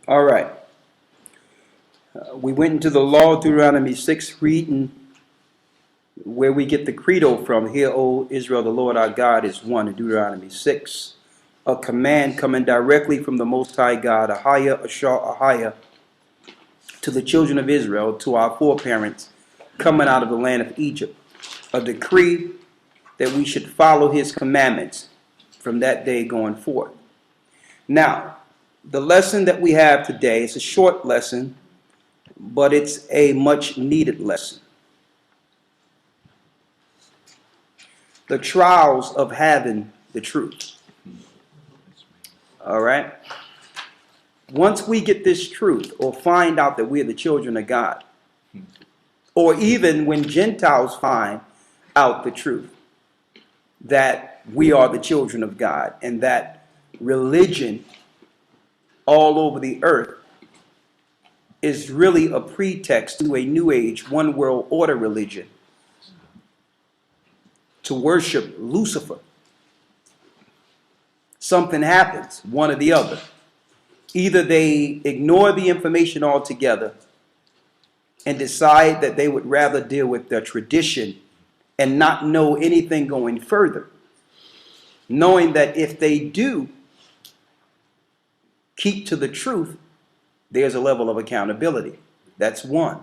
All right. We went into the law, Deuteronomy 6, reading where we get the credo from. Hear, O Israel, the Lord our God is one, in Deuteronomy 6. A command coming directly from the Most High God, Ahia, Ashar, Ahia, to the children of Israel, to our foreparents, coming out of the land of Egypt. A decree that we should follow his commandments from that day going forth. Now, the lesson that we have today is a short lesson, but it's a much needed lesson. The trials of having the truth. All right? Once we get this truth or find out that we're the children of God, or even when Gentiles find out the truth that we are the children of God and that religion all over the earth is really a pretext to a new age, one world order religion to worship Lucifer. Something happens, one or the other. Either they ignore the information altogether and decide that they would rather deal with their tradition and not know anything going further, knowing that if they do keep to the truth, there's a level of accountability. That's one.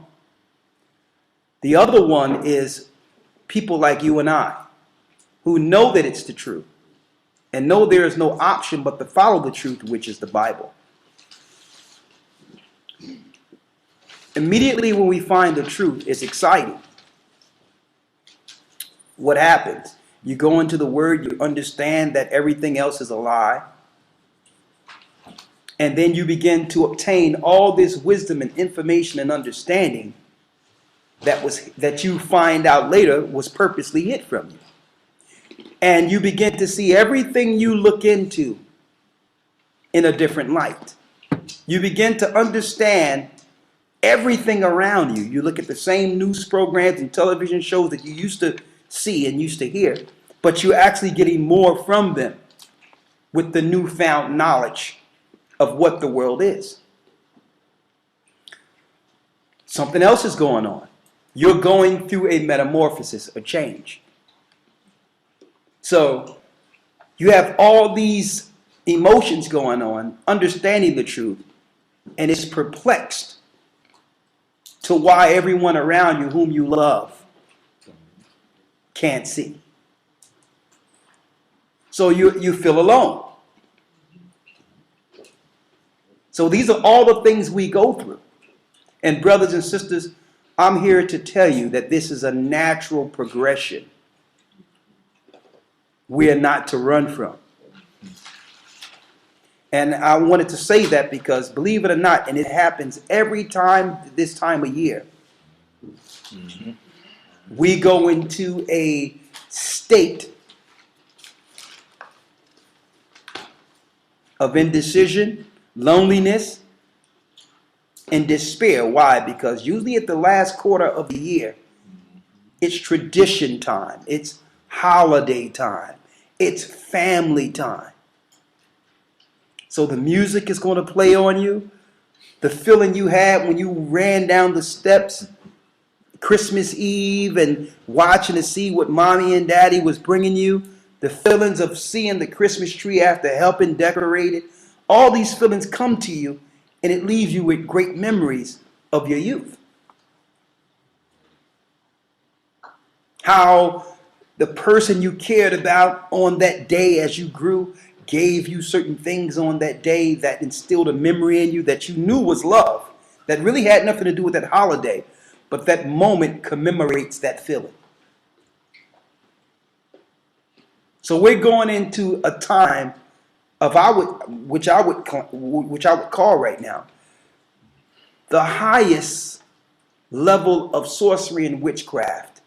The other one is people like you and I, who know that it's the truth and know there is no option but to follow the truth, which is the Bible. Immediately when we find the truth, it's exciting. What happens? You go into the Word, you understand that everything else is a lie, and then you begin to obtain all this wisdom and information and understanding that you find out later was purposely hid from you. And you begin to see everything you look into in a different light. You begin to understand everything around you. You look at the same news programs and television shows that you used to see and used to hear, but you're actually getting more from them with the newfound knowledge of what the world is. Something else is going on. You're going through a metamorphosis, a change. So you have all these emotions going on, understanding the truth, and it's perplexed to why everyone around you whom you love can't see. So you feel alone. So these are all the things we go through. And brothers and sisters, I'm here to tell you that this is a natural progression we are not to run from. And I wanted to say that because, believe it or not, and it happens every time this time of year, we go into a state of indecision, loneliness, and despair. Why? Because usually at the last quarter of the year, it's tradition time, it's holiday time, it's family time. So the music is going to play on you. The feeling you had when you ran down the steps Christmas Eve and watching to see what mommy and daddy was bringing you. The feelings of seeing the Christmas tree after helping decorate it. All these feelings come to you and it leaves you with great memories of your youth. How the person you cared about on that day as you grew gave you certain things on that day that instilled a memory in you that you knew was love, that really had nothing to do with that holiday, but that moment commemorates that feeling. So we're going into a time of which I would call right now the highest level of sorcery and witchcraft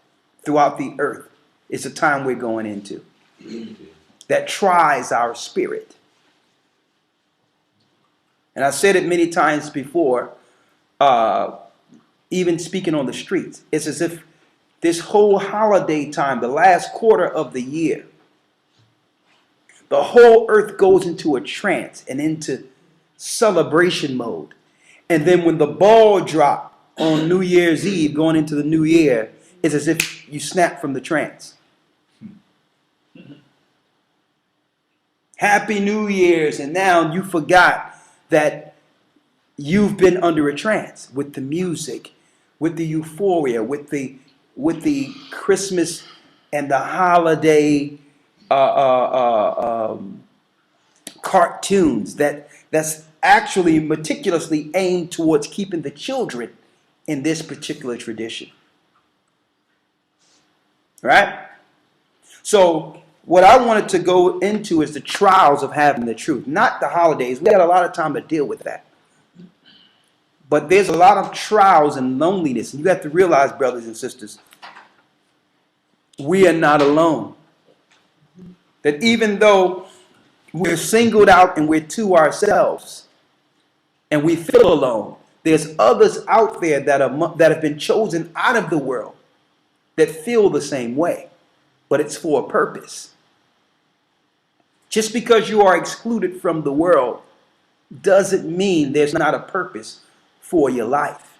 throughout the earth. Is the time we're going into that tries our spirit. And I said it many times before, even speaking on the streets. It's as if this whole holiday time, the last quarter of the year, the whole earth goes into a trance and into celebration mode. And then when the ball drop on New Year's Eve going into the new year, it's as if you snap from the trance. Happy New Year's, and now you forgot that you've been under a trance with the music, with the euphoria, with the Christmas and the holiday cartoons that's actually meticulously aimed towards keeping the children in this particular tradition. Right? So what I wanted to go into is the trials of having the truth, not the holidays. We got a lot of time to deal with that. But there's a lot of trials and loneliness. And you have to realize, brothers and sisters, we are not alone. That even though we're singled out and we're to ourselves and we feel alone, there's others out there that have been chosen out of the world that feel the same way. But it's for a purpose. Just because you are excluded from the world doesn't mean there's not a purpose for your life.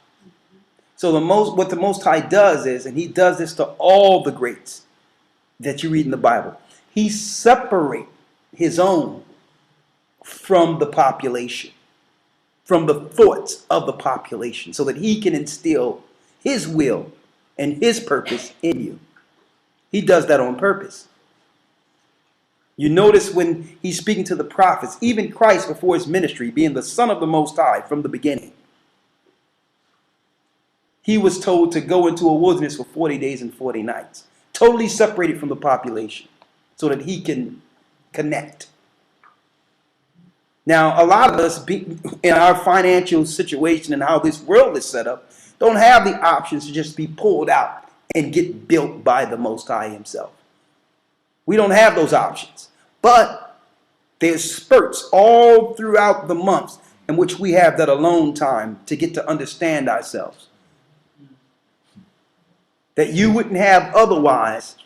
So what the Most High does is, and he does this to all the greats that you read in the Bible, he separates his own from the population, from the thoughts of the population, so that he can instill his will and his purpose in you. He does that on purpose. You notice when he's speaking to the prophets, even Christ before his ministry, being the Son of the Most High from the beginning, he was told to go into a wilderness for 40 days and 40 nights, totally separated from the population, so that he can connect. Now, a lot of us, in our financial situation and how this world is set up, don't have the options to just be pulled out and get built by the Most High himself. We don't have those options. But there's spurts all throughout the months in which we have that alone time to get to understand ourselves that you wouldn't have otherwise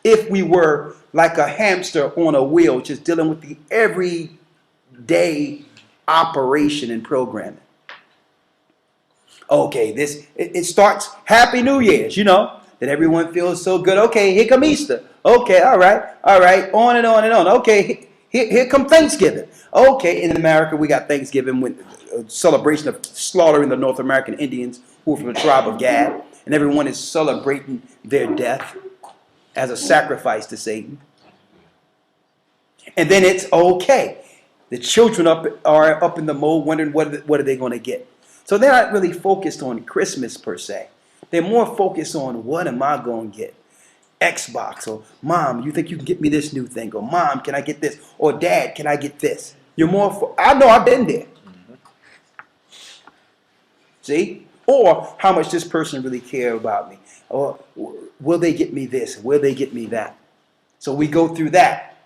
if we were like a hamster on a wheel, just dealing with the everyday operation and programming. Okay, it starts Happy New Year's, that everyone feels so good. Okay, here come Easter. Okay, all right, on and on and on. Okay, here come Thanksgiving. Okay, in America we got Thanksgiving with a celebration of slaughtering the North American Indians who are from the tribe of Gad, and everyone is celebrating their death as a sacrifice to Satan. And then it's okay. The children are up in the mode wondering what are they going to get. So they're not really focused on Christmas per se. They're more focused on what am I going to get? Xbox, or Mom, you think you can get me this new thing? Or Mom, can I get this? Or Dad, can I get this? I know I've been there. See? Or how much this person really care about me? Or will they get me this? Will they get me that? So we go through that.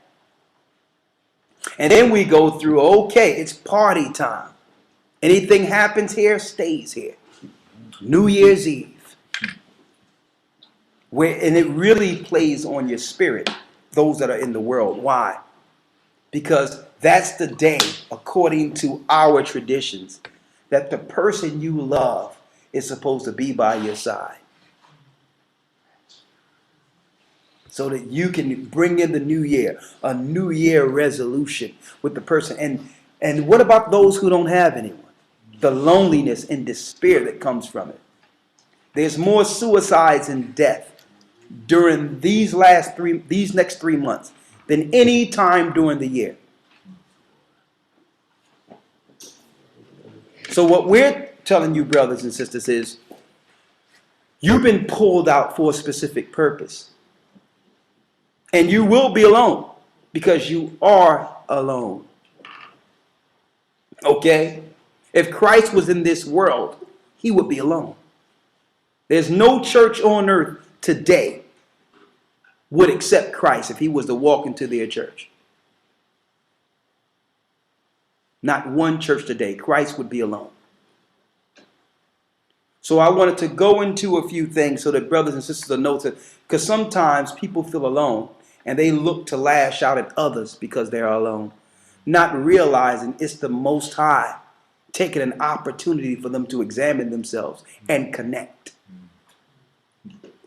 And then we go through, okay, it's party time. Anything happens here, stays here. New Year's Eve. And it really plays on your spirit, those that are in the world. Why? Because that's the day, according to our traditions, that the person you love is supposed to be by your side. So that you can bring in the new year, a new year resolution with the person. And what about those who don't have anyone? The loneliness and despair that comes from it. There's more suicides and death during these next 3 months than any time during the year. So what we're telling you, brothers and sisters, is you've been pulled out for a specific purpose. And you will be alone because you are alone. Okay? If Christ was in this world, he would be alone. There's no church on earth today would accept Christ if he was to walk into their church. Not one church today. Christ would be alone. So I wanted to go into a few things so that brothers and sisters will know that, because sometimes people feel alone and they look to lash out at others because they're alone. not realizing it's the Most High taking an opportunity for them to examine themselves and connect.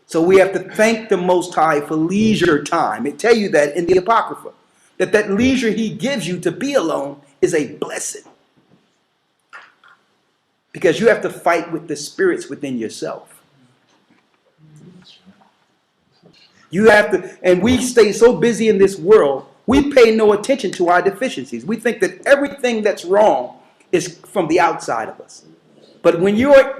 So we have to thank the Most High for leisure time. It tell you that in the Apocrypha, that leisure he gives you to be alone is a blessing. Because you have to fight with the spirits within yourself. You have to, and we stay so busy in this world, we pay no attention to our deficiencies. We think that everything that's wrong is from the outside of us. But when you're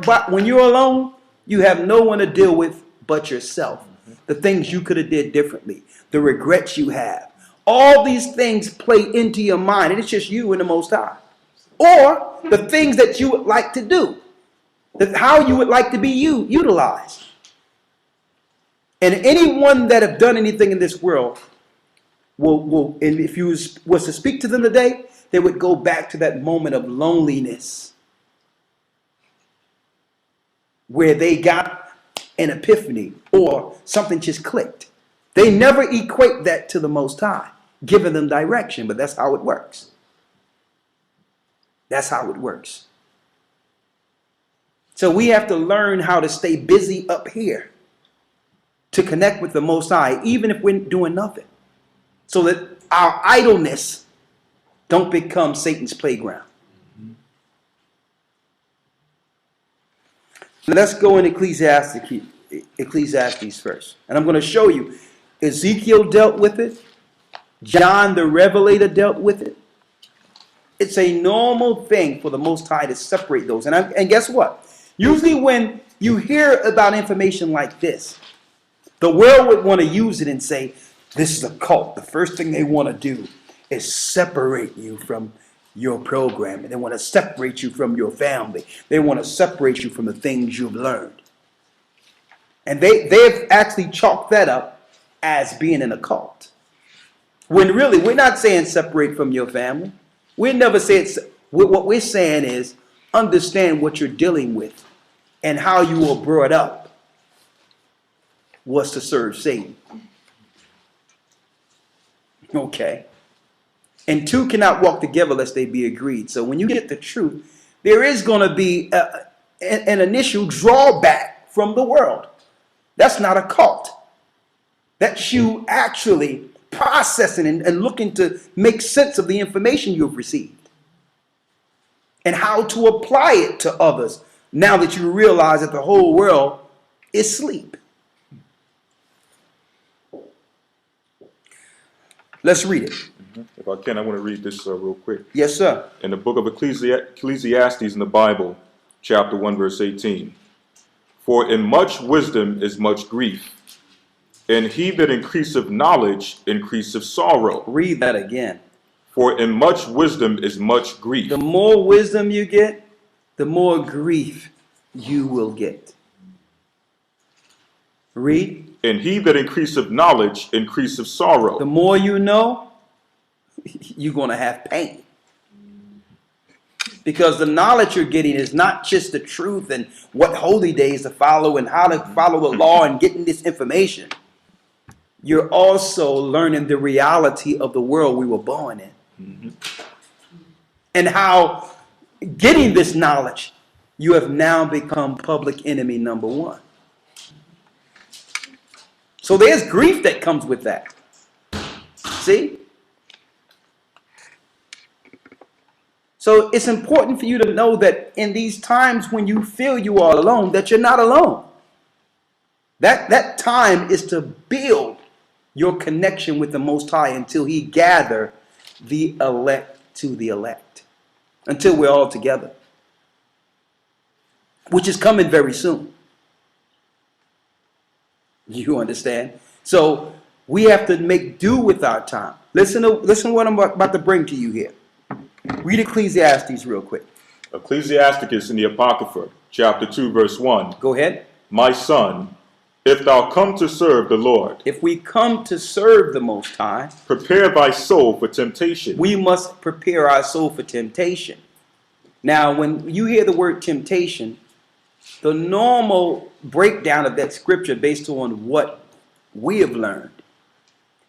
alone, you have no one to deal with but yourself. The things you could have did differently, the regrets you have. All these things play into your mind, and it's just you and the Most High. Or the things that you would like to do, how you would like to be utilized. And anyone that have done anything in this world and if you was to speak to them today, they would go back to that moment of loneliness where they got an epiphany or something just clicked. They never equate that to the Most High, giving them direction, but that's how it works. That's how it works. So we have to learn how to stay busy up here to connect with the Most High, even if we're doing nothing, so that our idleness don't become Satan's playground. Let's go in Ecclesiastes first. And I'm going to show you. Ezekiel dealt with it. John the Revelator dealt with it. It's a normal thing for the Most High to separate those. And guess what? Usually when you hear about information like this, the world would want to use it and say, this is a cult. The first thing they want to do is separate you from your program. And they want to separate you from your family. They want to separate you from the things you've learned. And they've actually chalked that up as being in a cult. When really, we're not saying separate from your family. We never say it's, what we're saying is understand what you're dealing with and how you were brought up was to serve Satan. Okay. And two cannot walk together lest they be agreed. So when you get the truth, there is going to be an initial drawback from the world. That's not a cult. That's you actually processing and looking to make sense of the information you've received and how to apply it to others now that you realize that the whole world is asleep. Let's read it. If I can, I want to read this real quick. Yes, sir. In the book of Ecclesiastes in the Bible, chapter 1, verse 18. For in much wisdom is much grief, and he that increaseth knowledge increaseth sorrow. Read that again. For in much wisdom is much grief. The more wisdom you get, the more grief you will get. Read. And he that increaseth knowledge increaseth sorrow. The more you know, you're going to have pain. Because the knowledge you're getting is not just the truth and what holy days to follow and how to follow the law and getting this information. You're also learning the reality of the world we were born in. Mm-hmm. And how getting this knowledge, you have now become public enemy number one. So there's grief that comes with that. See? So it's important for you to know that in these times when you feel you are alone, that you're not alone. That time is to build your connection with the Most High until he gather the elect to the elect. Until we're all together. Which is coming very soon. You understand? So we have to make do with our time. Listen to what I'm about to bring to you here. Read Ecclesiastes real quick. Ecclesiasticus in the Apocrypha, chapter 2, verse 1. Go ahead. My son, if thou come to serve the Lord. If we come to serve the Most High. Prepare thy soul for temptation. We must prepare our soul for temptation. Now, when you hear the word temptation, the normal breakdown of that scripture based on what we have learned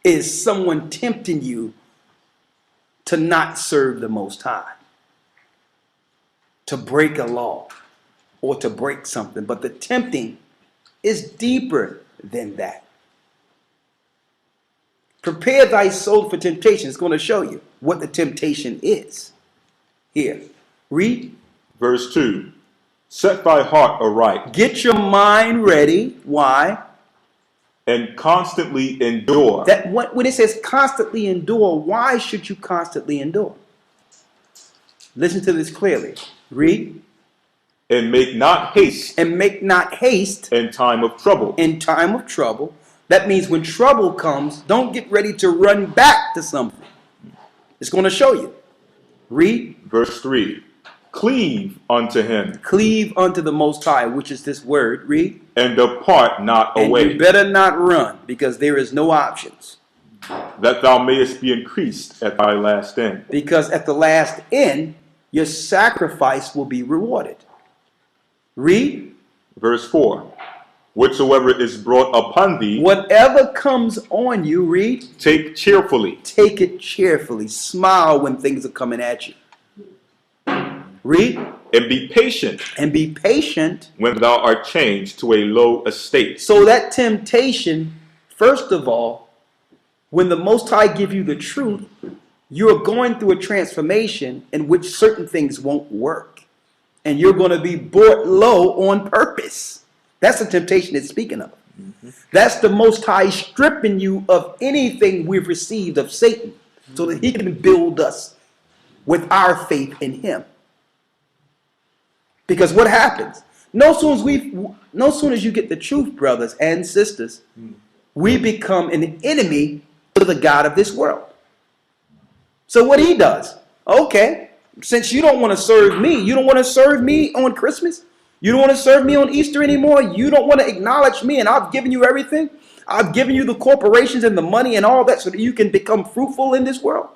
is someone tempting you to not serve the Most High, to break a law or to break something. But the tempting is deeper than that. Prepare thy soul for temptation. It's going to show you what the temptation is. Here, read. Verse 2. Set thy heart aright. Get your mind ready. Why? And constantly endure. When it says constantly endure, why should you constantly endure? Listen to this clearly. Read. And make not haste. And make not haste. In time of trouble. In time of trouble. That means when trouble comes, don't get ready to run back to something. It's going to show you. Read. Verse 3. Cleave unto him. Cleave unto the Most High, which is this word. Read. And depart not away. And you better not run, because there is no options. That thou mayest be increased at thy last end. Because at the last end, your sacrifice will be rewarded. Read. Verse 4. Whatsoever is brought upon thee. Whatever comes on you, read. Take cheerfully. Take it cheerfully. Smile when things are coming at you. Read. And be patient. And be patient. When thou art changed to a low estate. So that temptation, first of all, when the Most High give you the truth, you're going through a transformation in which certain things won't work. And you're going to be brought low on purpose. That's the temptation it's speaking of. That's the Most High stripping you of anything we've received of Satan so that he can build us with our faith in him. Because what happens? No sooner as you get the truth, brothers and sisters, we become an enemy to the God of this world. So what he does, okay, since you don't want to serve me, you don't want to serve me on Christmas, you don't want to serve me on Easter anymore, you don't want to acknowledge me, and I've given you everything, I've given you the corporations and the money and all that so that you can become fruitful in this world,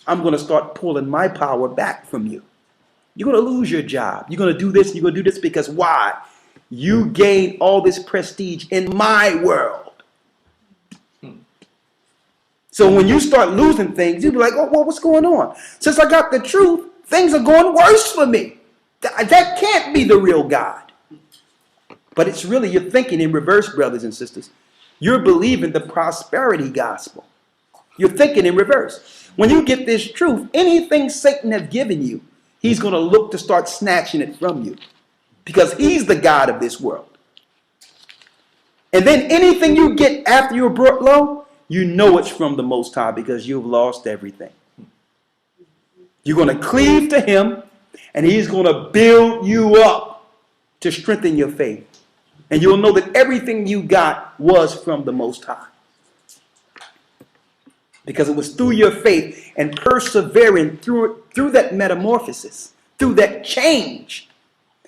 I'm going to start pulling my power back from you. You're going to lose your job. You're going to do this, you're going to do this because why? You gain all this prestige in my world. So when you start losing things, you'll be like, oh, well, what's going on? Since I got the truth, things are going worse for me. That can't be the real God. But it's really, you're thinking in reverse, brothers and sisters. You're believing the prosperity gospel. You're thinking in reverse. When you get this truth, anything Satan has given you, he's going to look to start snatching it from you. Because he's the God of this world. And then anything you get after you're brought low, you know it's from the Most High because you've lost everything. You're going to cleave to him, and he's going to build you up to strengthen your faith. And you'll know that everything you got was from the Most High. Because it was through your faith and persevering through that metamorphosis, through that change.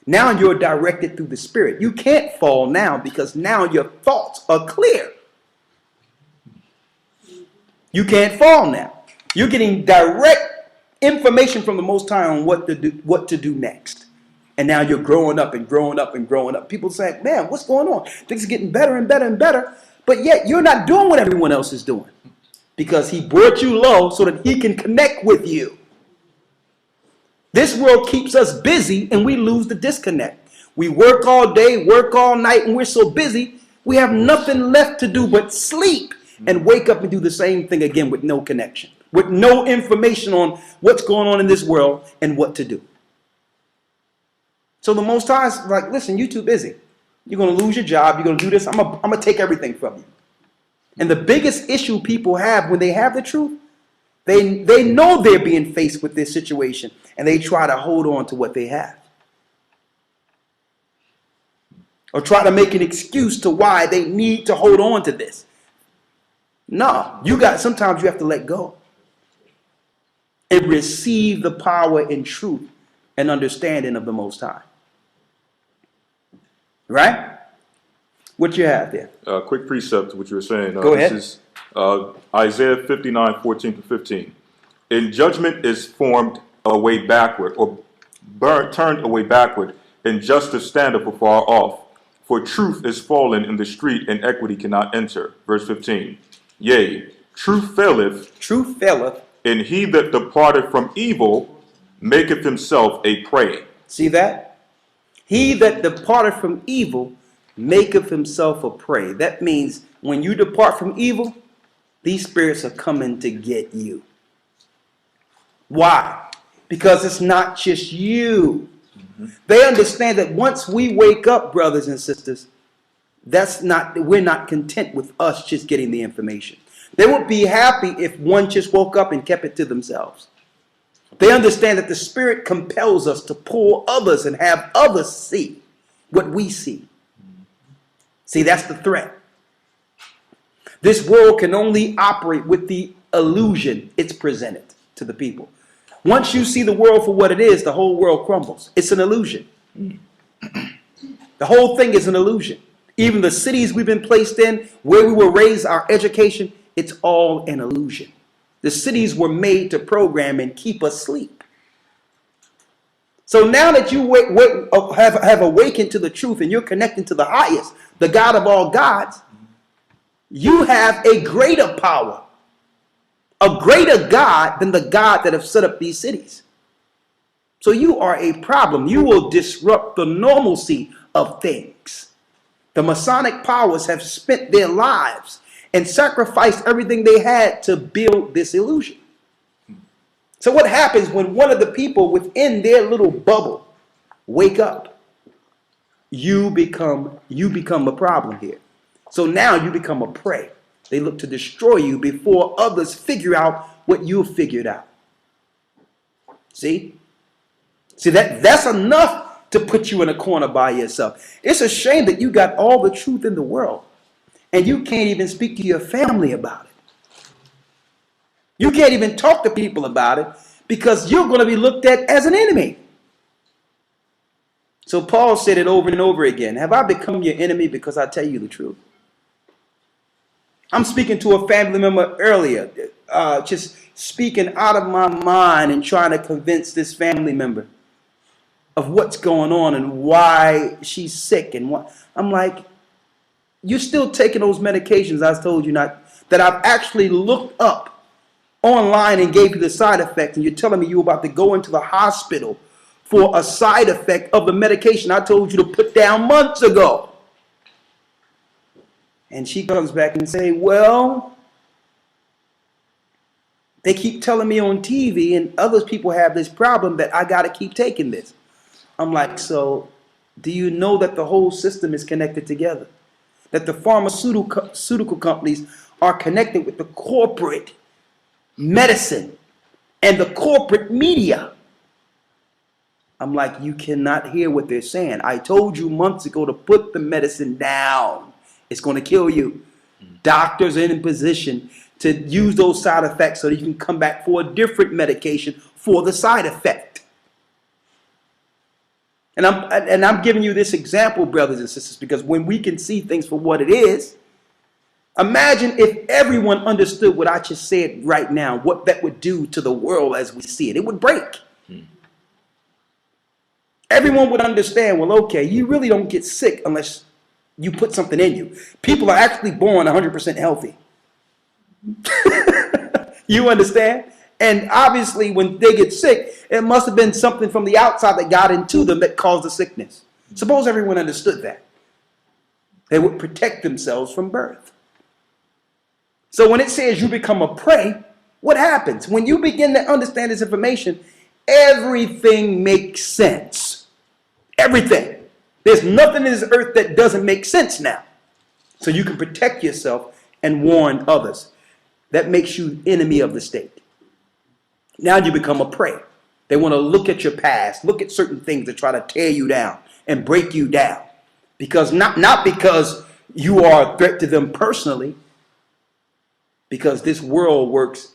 Now you're directed through the Spirit. You can't fall now because now your thoughts are clear. You can't fall now. You're getting direct information from the Most High on what to do next. And now you're growing up and growing up and growing up. People say, man, what's going on? Things are getting better and better and better. But yet you're not doing what everyone else is doing. Because he brought you low so that he can connect with you. This world keeps us busy and we lose the disconnect. We work all day, work all night, and we're so busy, we have nothing left to do but sleep and wake up and do the same thing again with no connection, with no information on what's going on in this world and what to do. So the Most High is like, listen, you're too busy. You're going to lose your job. You're going to do this. I'm going to take everything from you. And the biggest issue people have when they have the truth, they know they're being faced with this situation and they try to hold on to what they have. Or try to make an excuse to why they need to hold on to this. No, sometimes you have to let go. And receive the power and truth and understanding of the Most High. Right? What you have there? Quick precept to what you were saying. Go ahead. This is Isaiah 59:14-15. In judgment is formed a way backward, or turned away backward. In justice standeth afar off. For truth is fallen in the street, and equity cannot enter. Verse 15. Yea, truth faileth. Truth faileth. And he that departed from evil maketh himself a prey. See that? He that departed from evil maketh himself a prey. That means when you depart from evil, these spirits are coming to get you. Why? Because it's not just you. They understand that once we wake up, brothers and sisters, we're not content with us just getting the information. They would be happy if one just woke up and kept it to themselves. They understand that the Spirit compels us to pull others and have others see what we see. See, that's the threat. This world can only operate with the illusion it's presented to the people. Once you see the world for what it is, the whole world crumbles. It's an illusion. The whole thing is an illusion. Even the cities we've been placed in, where we were raised, our education, it's all an illusion. The cities were made to program and keep us asleep. So now that you have awakened to the truth and you're connecting to the highest, the God of all gods, you have a greater power, a greater God than the God that have set up these cities. So you are a problem. You will disrupt the normalcy of things. The Masonic powers have spent their lives and sacrificed everything they had to build this illusion. So what happens when one of the people within their little bubble wake up? You become a problem here. So now you become a prey. They look to destroy you before others figure out what you've figured out. See? See, that's enough to put you in a corner by yourself. It's a shame that you got all the truth in the world and you can't even speak to your family about it. You can't even talk to people about it because you're going to be looked at as an enemy. So Paul said it over and over again. Have I become your enemy because I tell you the truth? I'm speaking to a family member earlier, just speaking out of my mind and trying to convince this family member of what's going on and why she's sick. And what I'm like, you're still taking those medications I told you not, that I've actually looked up online and gave you the side effects, and you're telling me you're about to go into the hospital for a side effect of the medication I told you to put down months ago. And she comes back and say, well, they keep telling me on TV and other people have this problem that I got to keep taking this. I'm like, so do you know that the whole system is connected together? That the pharmaceutical companies are connected with the corporate medicine and the corporate media. I'm like, you cannot hear what they're saying. I told you months ago to put the medicine down. It's going to kill you. Doctors are in position to use those side effects so that you can come back for a different medication for the side effect. And I'm giving you this example, brothers and sisters, because when we can see things for what it is, imagine if everyone understood what I just said right now, what that would do to the world as we see it. It would break. Everyone would understand, well, okay, you really don't get sick unless you put something in you. People are actually born 100% healthy. You understand? And obviously when they get sick, it must have been something from the outside that got into them that caused the sickness. Suppose everyone understood that. They would protect themselves from birth. So when it says you become a prey, what happens? When you begin to understand this information, everything makes sense. Everything. There's nothing in this earth that doesn't make sense now. So you can protect yourself and warn others. That makes you enemy of the state. Now you become a prey. They want to look at your past, look at certain things that try to tear you down and break you down. Because not because you are a threat to them personally, because this world works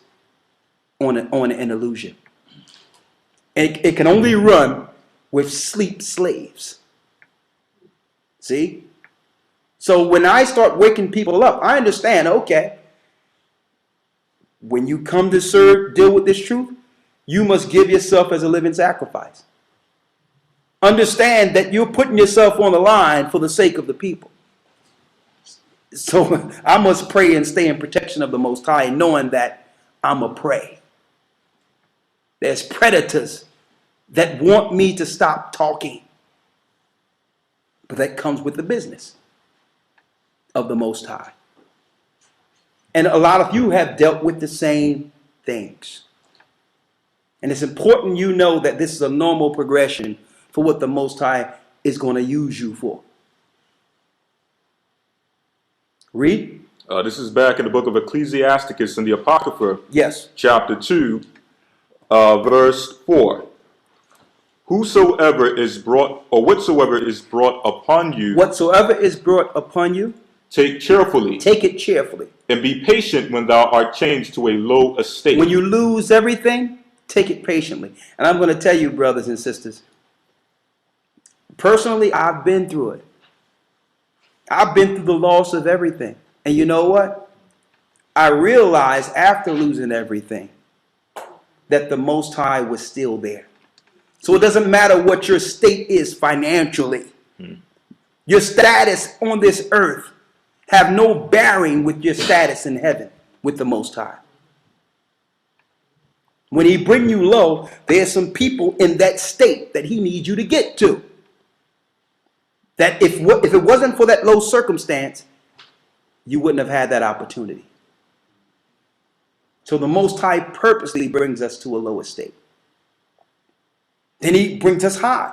on an illusion. And it can only run with sleep slaves. See? So when I start waking people up, I understand, okay, when you come to deal with this truth, you must give yourself as a living sacrifice. Understand that you're putting yourself on the line for the sake of the people. So I must pray and stay in protection of the Most High, knowing that I'm a prey. There's predators that want me to stop talking. But that comes with the business of the Most High. And a lot of you have dealt with the same things. And it's important you know that this is a normal progression for what the Most High is going to use you for. Read. This is back in the book of Ecclesiasticus in the Apocrypha. Yes. Chapter 2, verse 4. Whosoever is brought, or whatsoever is brought upon you, Whatsoever is brought upon you, take cheerfully, take it cheerfully. and be patient when thou art changed to a low estate. When you lose everything, take it patiently. And I'm going to tell you, brothers and sisters, personally, I've been through it. I've been through the loss of everything. And you know what? I realized after losing everything that the Most High was still there. So it doesn't matter what your state is financially. Your status on this earth have no bearing with your status in heaven with the Most High. When he bring you low, there's some people in that state that he needs you to get to. That if it wasn't for that low circumstance, you wouldn't have had that opportunity. So the Most High purposely brings us to a lower state. Then he brings us high.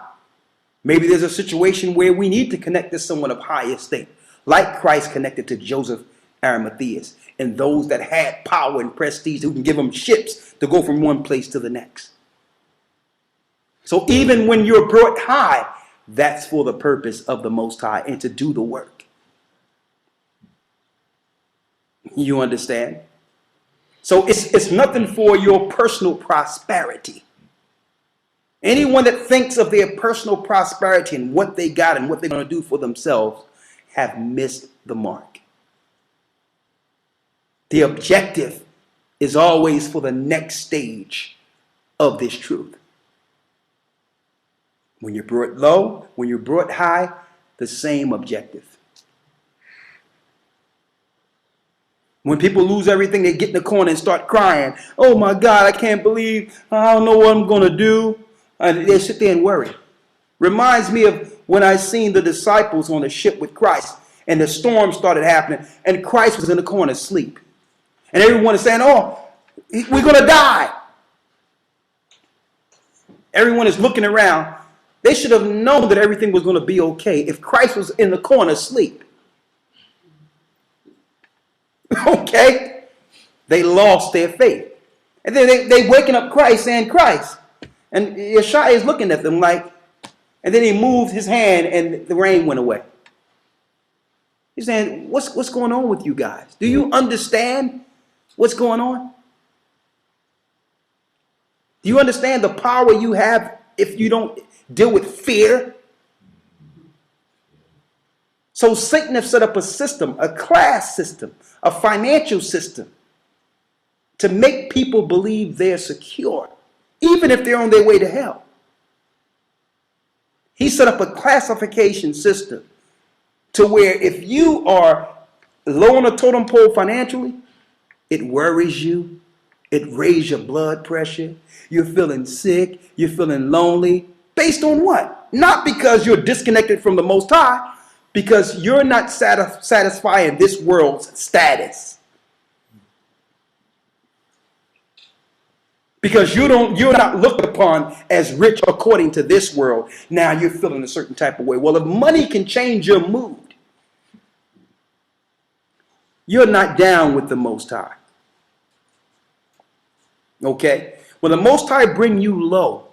Maybe there's a situation where we need to connect to someone of high estate, like Christ connected to Joseph Arimatheus and those that had power and prestige who can give them ships to go from one place to the next. So even when you're brought high, that's for the purpose of the Most High and to do the work. You understand? So it's nothing for your personal prosperity. Anyone that thinks of their personal prosperity and what they got and what they're going to do for themselves have missed the mark. The objective is always for the next stage of this truth. When you're brought low, when you're brought high, the same objective. When people lose everything, they get in the corner and start crying. Oh my God, I can't believe, I don't know what I'm going to do. And they sit there and worry. Reminds me of when I seen the disciples on the ship with Christ and the storm started happening and Christ was in the corner asleep. And everyone is saying, oh, we're going to die. Everyone is looking around. They should have known that everything was going to be okay if Christ was in the corner asleep. Okay? They lost their faith. And then they waking up Christ saying, Christ. And Yeshua is looking at them like, and then he moved his hand and the rain went away. He's saying, what's going on with you guys? Do you understand what's going on? Do you understand the power you have if you don't deal with fear? So Satan has set up a system, a class system, a financial system to make people believe they're secure, even if they're on their way to hell. He set up a classification system to where if you are low on the totem pole financially, it worries you, it raises your blood pressure, you're feeling sick, you're feeling lonely. Based on what? Not because you're disconnected from the Most High, because you're not satisfying this world's status. Because you're not looked upon as rich according to this world. Now you're feeling a certain type of way. Well, if money can change your mood, you're not down with the Most High. Okay? When the Most High bring you low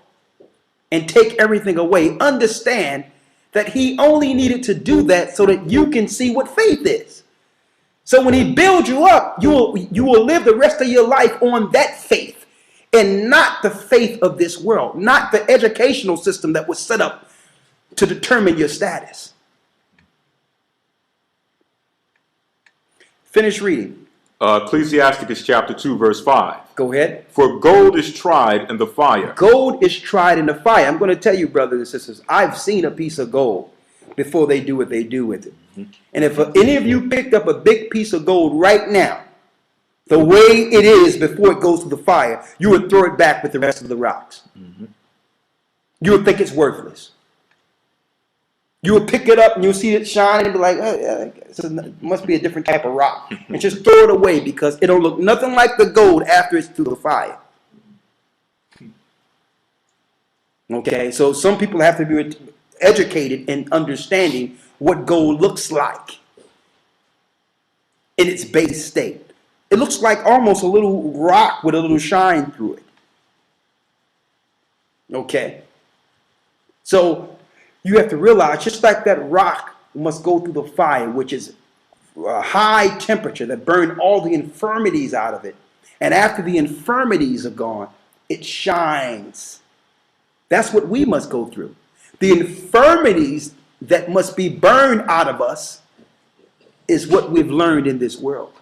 and take everything away, understand that he only needed to do that so that you can see what faith is. So when he builds you up, you will live the rest of your life on that faith. And not the faith of this world, not the educational system that was set up to determine your status. Finish reading. Ecclesiasticus chapter 2, verse 5. Go ahead. For gold is tried in the fire. Gold is tried in the fire. I'm going to tell you, brothers and sisters, I've seen a piece of gold before they do what they do with it. And if any of you picked up a big piece of gold right now the way it is before it goes through the fire, you would throw it back with the rest of the rocks. You would think it's worthless. You would pick it up and you'll see it shine and be like, it must be a different type of rock. And just throw it away because it don't look nothing like the gold after it's through the fire. Okay, so some people have to be educated in understanding what gold looks like in its base state. It looks like almost a little rock with a little shine through it. Okay. So you have to realize, just like that rock must go through the fire, which is a high temperature that burn all the infirmities out of it. And after the infirmities are gone, it shines. That's what we must go through. The infirmities that must be burned out of us is what we've learned in this world.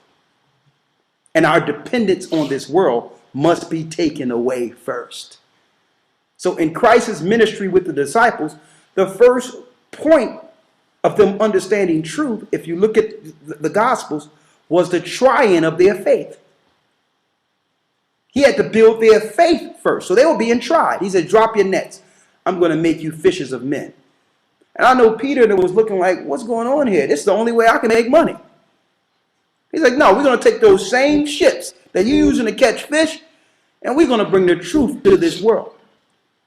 And our dependence on this world must be taken away first. So in Christ's ministry with the disciples, the first point of them understanding truth, if you look at the Gospels, was the trying of their faith. He had to build their faith first. So they were being tried. He said, drop your nets. I'm going to make you fishers of men. And I know Peter that was looking like, what's going on here? This is the only way I can make money. He's like, no, we're going to take those same ships that you're using to catch fish, and we're going to bring the truth to this world.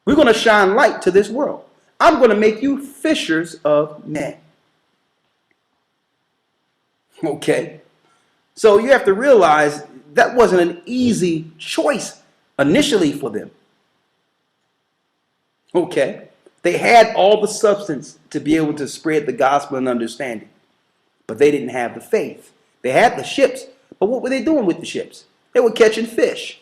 We're going to shine light to this world. I'm going to make you fishers of men. Okay. So you have to realize that wasn't an easy choice initially for them. Okay. They had all the substance to be able to spread the gospel and understanding, but they didn't have the faith. They had the ships, but what were they doing with the ships? They were catching fish.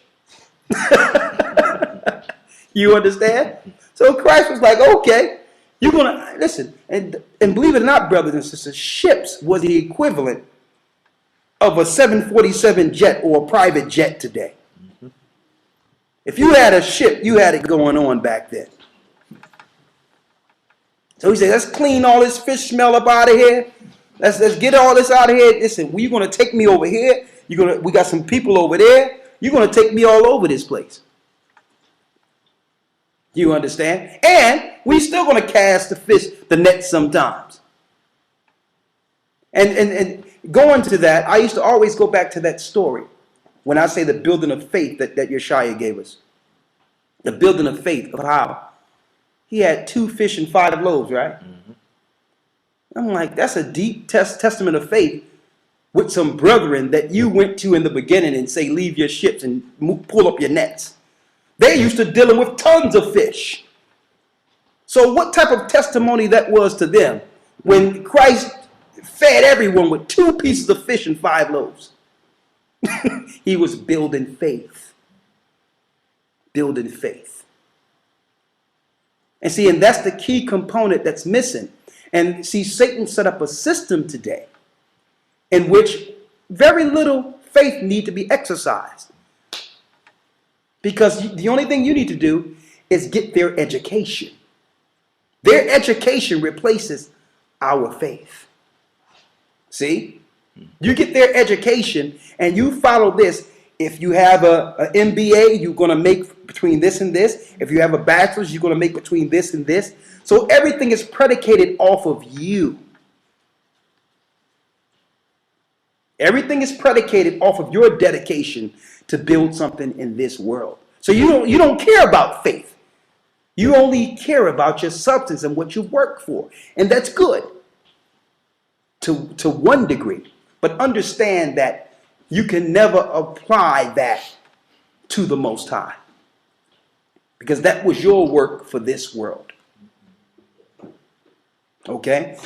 You understand? So Christ was like, okay, you're going to, listen, and believe it or not, brothers and sisters, ships was the equivalent of a 747 jet or a private jet today. If you had a ship, you had it going on back then. So he said, let's clean all this fish smell up out of here. Let's get all this out of here. Listen, you're going to take me over here. We got some people over there. You're going to take me all over this place. You understand? And we still going to cast the net sometimes. And going to that, I used to always go back to that story when I say the building of faith that Yeshua gave us. The building of faith of how he had 2 fish and 5 loaves, right? Mm-hmm. I'm like, that's a deep testament of faith with some brethren that you went to in the beginning and say, leave your ships and pull up your nets. They're used to dealing with tons of fish. So what type of testimony that was to them when Christ fed everyone with 2 pieces of fish and 5 loaves? He was building faith. Building faith. And see, and that's the key component that's missing. And see, Satan set up a system today in which very little faith need to be exercised. Because the only thing you need to do is get their education. Their education replaces our faith. See? You get their education and you follow this. If you have an MBA, you're going to make between this and this. If you have a bachelor's, you're going to make between this and this. So everything is predicated off of you. Everything is predicated off of your dedication to build something in this world. So you don't care about faith. You only care about your substance and what you work for. And that's good to one degree. But understand that you can never apply that to the Most High. Because that was your work for this world. Okay?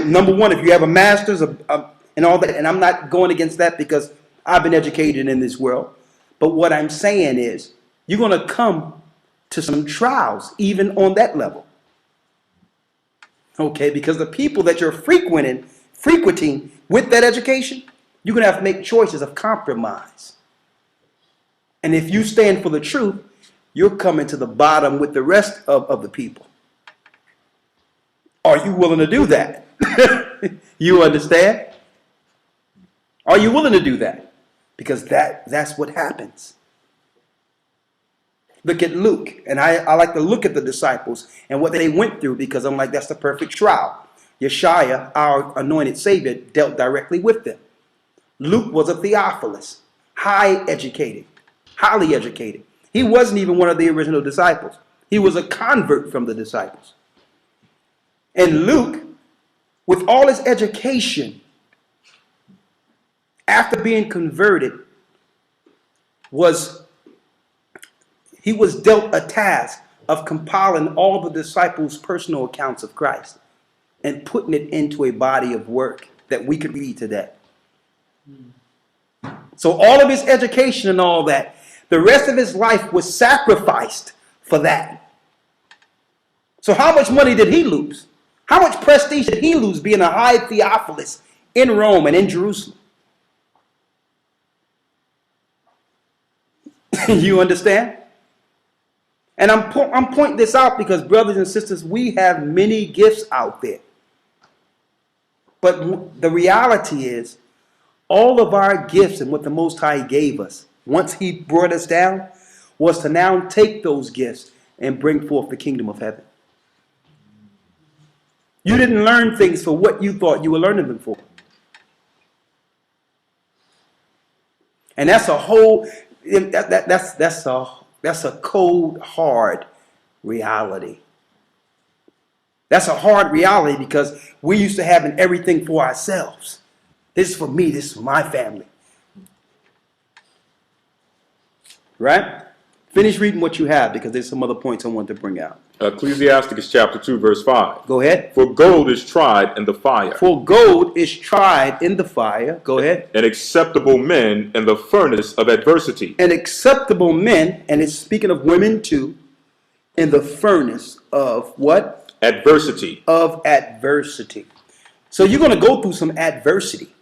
Number one, if you have a master's and all that, and I'm not going against that because I've been educated in this world. But what I'm saying is, you're going to come to some trials, even on that level. Okay? Because the people that you're frequenting with that education, you're going to have to make choices of compromise. And if you stand for the truth, you're coming to the bottom with the rest of the people. Are you willing to do that? You understand? Are you willing to do that? because that's what happens. Look at Luke, and I like to look at the disciples and what they went through, because I'm like, that's the perfect trial. Yeshua, our anointed Savior, dealt directly with them. Luke was a Theophilus, highly educated. He wasn't even one of the original disciples. He was a convert from the disciples. And Luke, with all his education, after being converted, he was dealt a task of compiling all the disciples' personal accounts of Christ and putting it into a body of work that we could read today. So all of his education and all that, the rest of his life was sacrificed for that. So how much money did he lose? How much prestige did he lose being a high Theophilus in Rome and in Jerusalem? You understand? And I'm pointing this out because, brothers and sisters, we have many gifts out there. But the reality is, all of our gifts and what the Most High gave us, once he brought us down, was to now take those gifts and bring forth the kingdom of heaven. You didn't learn things for what you thought you were learning them for. And that's a whole, that's a cold, hard reality. That's a hard reality because we used to having everything for ourselves. This is for me. This is for my family. Right? Finish reading what you have, because there's some other points I want to bring out. Ecclesiasticus chapter 2, verse 5. Go ahead. For gold is tried in the fire. For gold is tried in the fire. Go ahead. And acceptable men in the furnace of adversity. And acceptable men, and it's speaking of women too, in the furnace of what? Adversity. Of adversity. So you're going to go through some adversity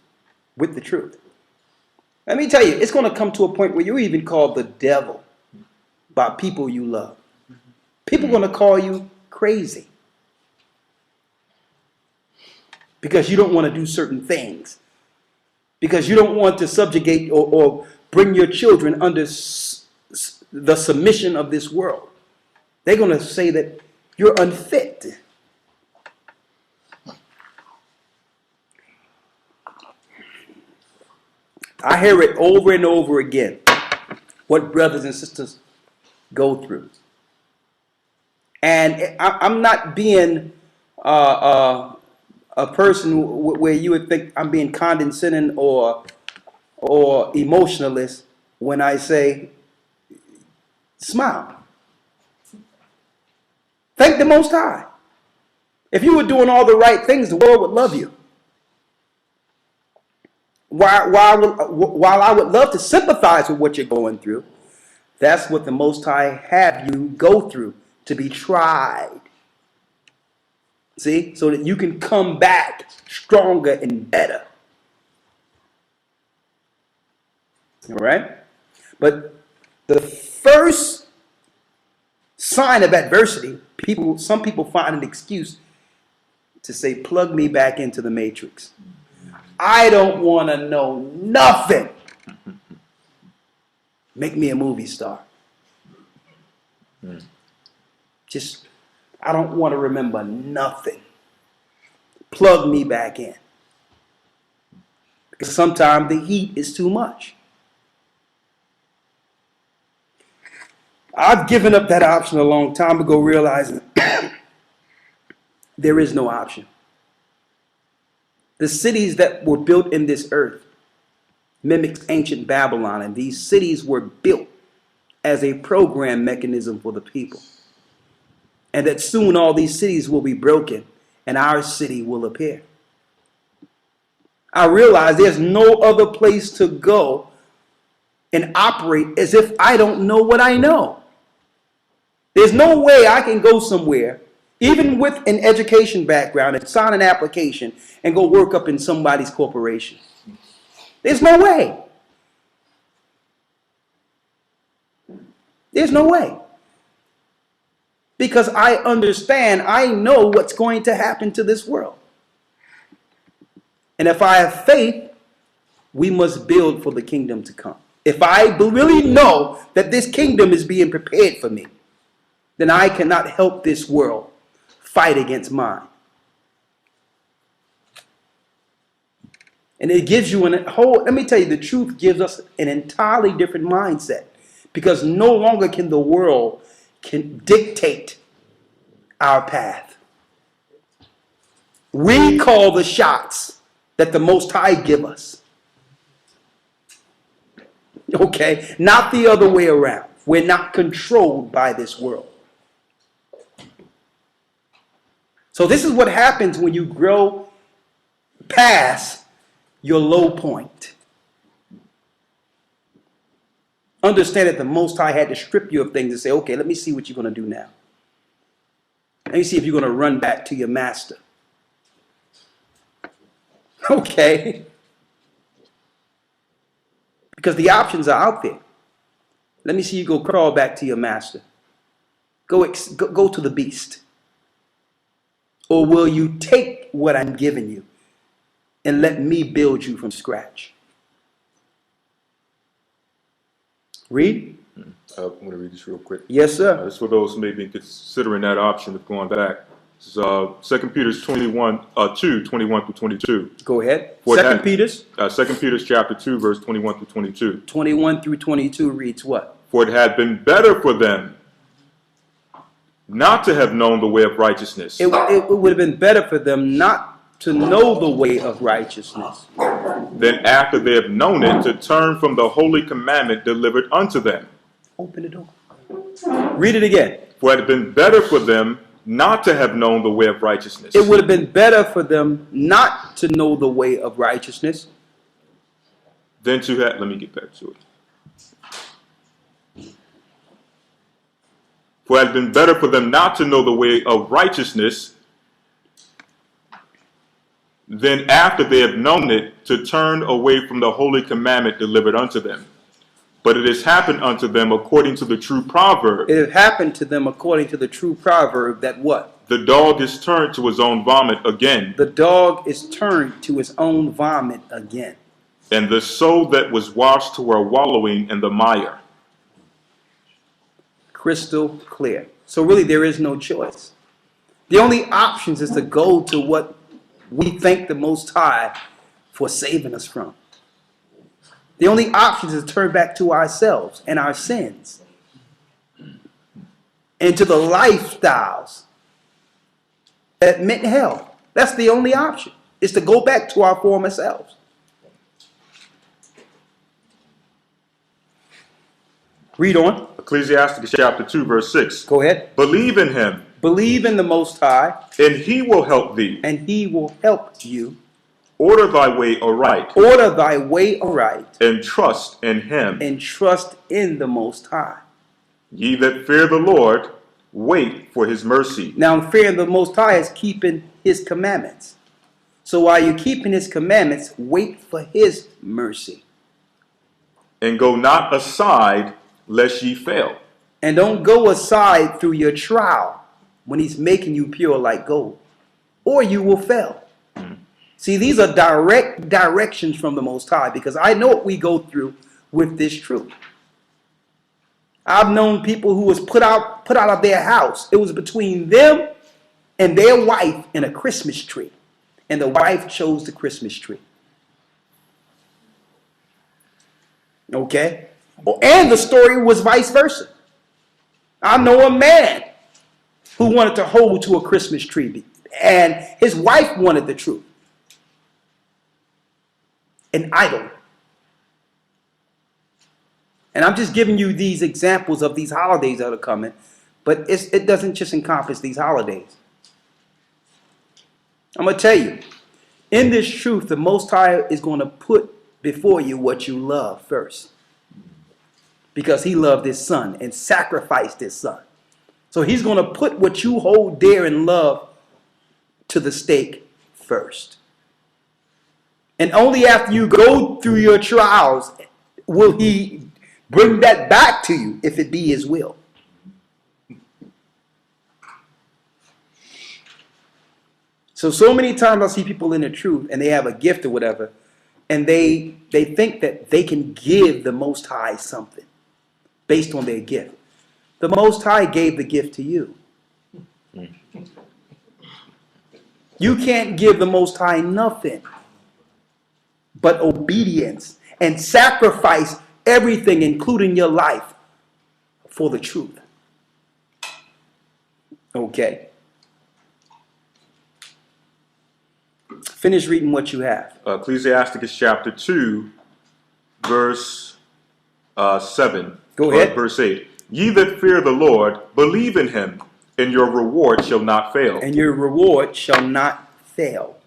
with the truth. Let me tell you, it's going to come to a point where you're even called the devil by people you love. People are going to call you crazy because you don't want to do certain things, because you don't want to subjugate or bring your children under the submission of this world. They're going to say that you're unfit. I hear it over and over again, what brothers and sisters go through. And I'm not being a person where you would think I'm being condescending or emotionalist when I say, smile. Thank the Most High. If you were doing all the right things, the world would love you. While I would love to sympathize with what you're going through, that's what the Most High have you go through, to be tried. See? So that you can come back stronger and better. All right? But the first sign of adversity, some people find an excuse to say, plug me back into the matrix. I don't want to know nothing. Make me a movie star. Just, I don't want to remember nothing. Plug me back in. Because sometimes the heat is too much. I've given up that option a long time ago, realizing there is no option. The cities that were built in this earth mimics ancient Babylon, and these cities were built as a program mechanism for the people. And that soon all these cities will be broken and our city will appear. I realize there's no other place to go and operate as if I don't know what I know. There's no way I can go somewhere, even with an education background, and sign an application and go work up in somebody's corporation. There's no way. There's no way. Because I understand, I know what's going to happen to this world. And if I have faith, we must build for the kingdom to come. If I really know that this kingdom is being prepared for me, then I cannot help this world fight against mine. And it gives you let me tell you, the truth gives us an entirely different mindset, because no longer can the world dictate our path. We call the shots that the Most High give us. Okay? Not the other way around. We're not controlled by this world. So this is what happens when you grow past your low point. Understand that the Most High had to strip you of things and say, okay, let me see what you're going to do now. Let me see if you're going to run back to your master. Okay. Because the options are out there. Let me see you go crawl back to your master. Go to the beast. Or will you take what I'm giving you and let me build you from scratch? Read. I'm going to read this real quick. Yes, sir. This for those who may be considering that option of going back. This is 2 Peter 2, 21 through 22. Go ahead. For 2 Peter chapter 2, verse 21 through 22. 21 through 22 reads what? For it had been better for them not to have known the way of righteousness. It would have been better for them not to know the way of righteousness. Then after they have known it, to turn from the holy commandment delivered unto them. Open the door. Read it again. For it had been better for them not to have known the way of righteousness. It would have been better for them not to know the way of righteousness. Than to have, let me get back to it. For it had been better for them not to know the way of righteousness, than after they have known it, to turn away from the holy commandment delivered unto them. But it has happened unto them according to the true proverb. It had happened to them according to the true proverb that what? The dog is turned to his own vomit again. The dog is turned to his own vomit again. And the soul that was washed to her wallowing in the mire. Crystal clear. So really there is no choice. The only options is to go to what we thank the Most High for saving us from. The only options is to turn back to ourselves and our sins. And to the lifestyles that meant hell. That's the only option, is to go back to our former selves. Read on. Ecclesiastes chapter 2, verse 6. Go ahead. Believe in him. Believe in the Most High. And he will help thee. And he will help you. Order thy way aright. Order thy way aright. And trust in him. And trust in the Most High. Ye that fear the Lord, wait for his mercy. Now, fearing the Most High is keeping his commandments. So while you're keeping his commandments, wait for his mercy. And go not aside, lest ye fail. And don't go aside through your trial when he's making you pure like gold, or you will fail. See, these are direct directions from the Most High, because I know what we go through with this truth. I've known people who was put out of their house. It was between them and their wife and a Christmas tree. And the wife chose the Christmas tree. Okay? And the story was vice versa. I know a man who wanted to hold to a Christmas tree, and his wife wanted the truth. An idol. And I'm just giving you these examples of these holidays that are coming, but it doesn't just encompass these holidays. I'm going to tell you, in this truth, the Most High is going to put before you what you love first. Because he loved his son and sacrificed his son. So he's going to put what you hold dear and love to the stake first. And only after you go through your trials will he bring that back to you, if it be his will. So many times I see people in the truth and they have a gift or whatever, And they think that they can give the Most High something based on their gift. The Most High gave the gift to you. You can't give the Most High nothing but obedience and sacrifice everything, including your life, for the truth. Okay. Finish reading what you have. Ecclesiasticus chapter 2, verse 7. Go ahead. Verse 8. Ye that fear the Lord, believe in him, and your reward shall not fail. And your reward shall not fail.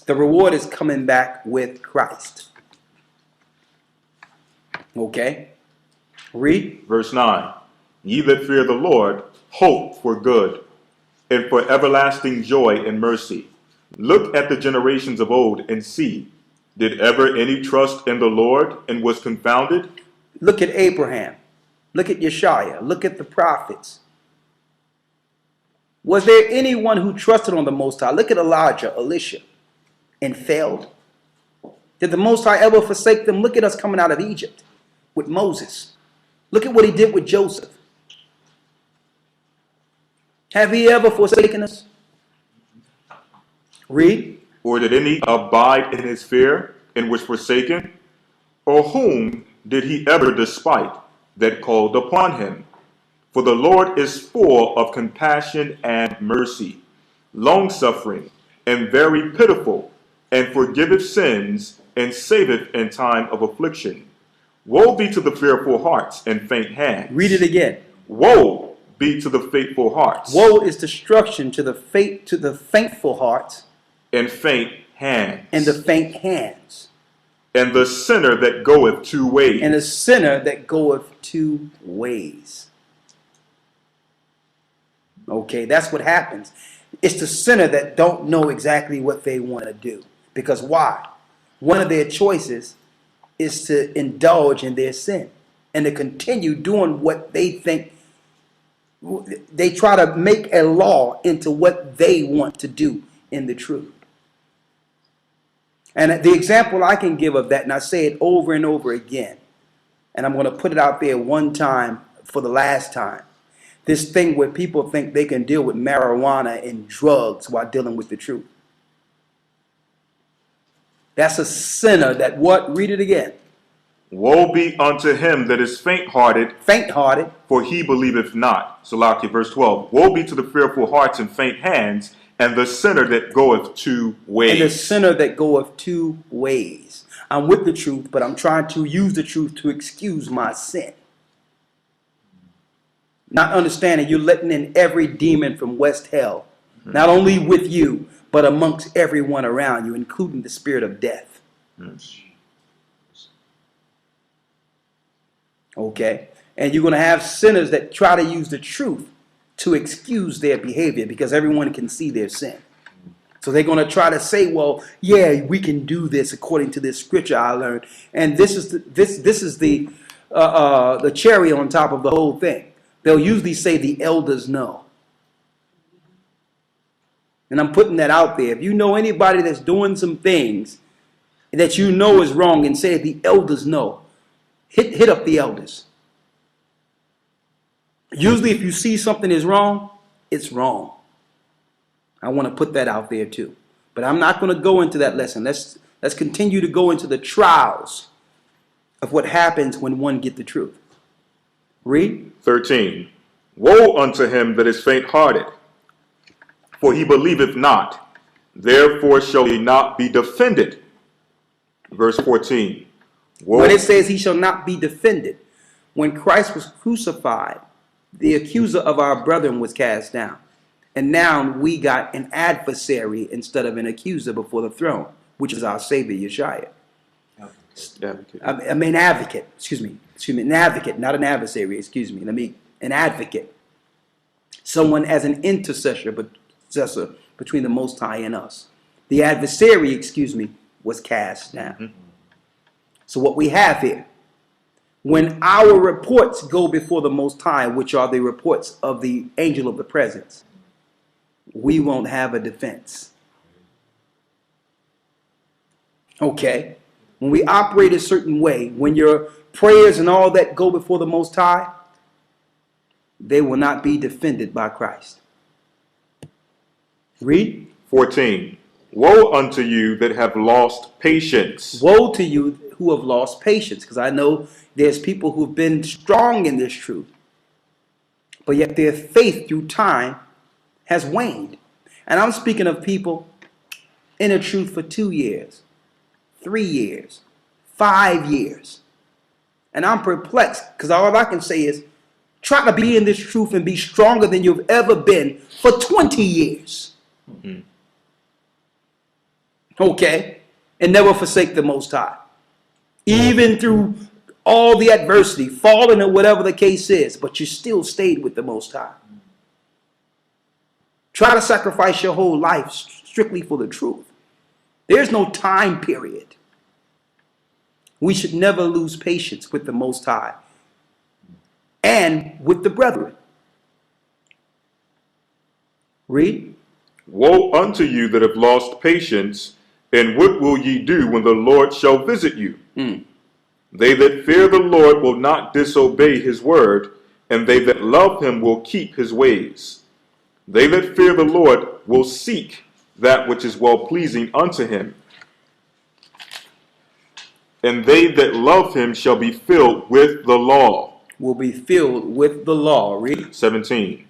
The reward is coming back with Christ. Okay. Read. Verse 9. Ye that fear the Lord, hope for good, and for everlasting joy and mercy. Look at the generations of old and see, did ever any trust in the Lord and was confounded? Look at Abraham. Look at Yeshua. Look at the prophets. Was there anyone who trusted on the Most High? Look at Elijah, Elisha, and failed. Did the Most High ever forsake them? Look at us coming out of Egypt with Moses. Look at what he did with Joseph. Have he ever forsaken us? Read. Or did any abide in his fear and was forsaken? Or whom did he ever despite that called upon him? For the Lord is full of compassion and mercy, long-suffering, and very pitiful, and forgiveth sins, and saveth in time of affliction. Woe be to the fearful hearts and faint hands. Read it again. Woe be to the faithful hearts. Woe is destruction to the faithful hearts and faint hands. And the faint hands. And the sinner that goeth two ways. And the sinner that goeth two ways. Okay, that's what happens. It's the sinner that don't know exactly what they want to do. Because why? One of their choices is to indulge in their sin and to continue doing what they think. They try to make a law into what they want to do in the truth. And the example I can give of that, and I say it over and over again, and I'm going to put it out there one time for the last time. This thing where people think they can deal with marijuana and drugs while dealing with the truth. That's a sinner that what? Read it again. Woe be unto him that is faint-hearted. Faint-hearted. For he believeth not. Salaki, verse 12. Woe be to the fearful hearts and faint hands, and the sinner that goeth two ways. And the sinner that goeth two ways. I'm with the truth, but I'm trying to use the truth to excuse my sin. Not understanding you're letting in every demon from West Hell. Not only with you, but amongst everyone around you, including the spirit of death. Okay? And you're going to have sinners that try to use the truth to excuse their behavior because everyone can see their sin. So they're going to try to say, well, yeah, we can do this according to this scripture I learned. And this is the cherry on top of the whole thing. They'll usually say the elders know. And I'm putting that out there. If you know anybody that's doing some things that you know is wrong and say the elders know, hit up the elders. Usually if you see something is wrong, it's wrong. I want to put that out there too. But I'm not going to go into that lesson. Let's continue to go into the trials of what happens when one gets the truth. Read. 13. Woe unto him that is faint-hearted, for he believeth not, therefore shall he not be defended. Verse 14. Woe. When it says he shall not be defended, when Christ was crucified, the accuser of our brethren was cast down. And now we got an adversary instead of an accuser before the throne, which is our Savior, Yeshua. An advocate, excuse me, an advocate, not an adversary, an advocate. Someone as an intercessor between the Most High and us. The adversary, was cast down. So what we have here, when our reports go before the Most High, which are the reports of the angel of the presence, we won't have a defense. Okay. when we operate a certain way, when your prayers and all that go before the Most High, they will not be defended by Christ. Read. 14. Woe unto you that have lost patience. Woe to you who have lost patience, because I know there's people who've been strong in this truth, but yet their faith through time has waned. And I'm speaking of people in the truth for 2 years, 3 years, 5 years. And I'm perplexed, because all I can say is try to be in this truth and be stronger than you've ever been for 20 years. Mm-hmm. Okay? And never forsake the Most High. Even through all the adversity, falling or whatever the case is, but you still stayed with the Most High. Try to sacrifice your whole life strictly for the truth. There's no time period. We should never lose patience with the Most High and with the brethren. Read. Woe unto you that have lost patience, and what will ye do when the Lord shall visit you? They that fear the Lord will not disobey his word, and they that love him will keep his ways. They that fear the Lord will seek that which is well-pleasing unto him, and they that love him shall be filled with the law. Will be filled with the law. Read. 17.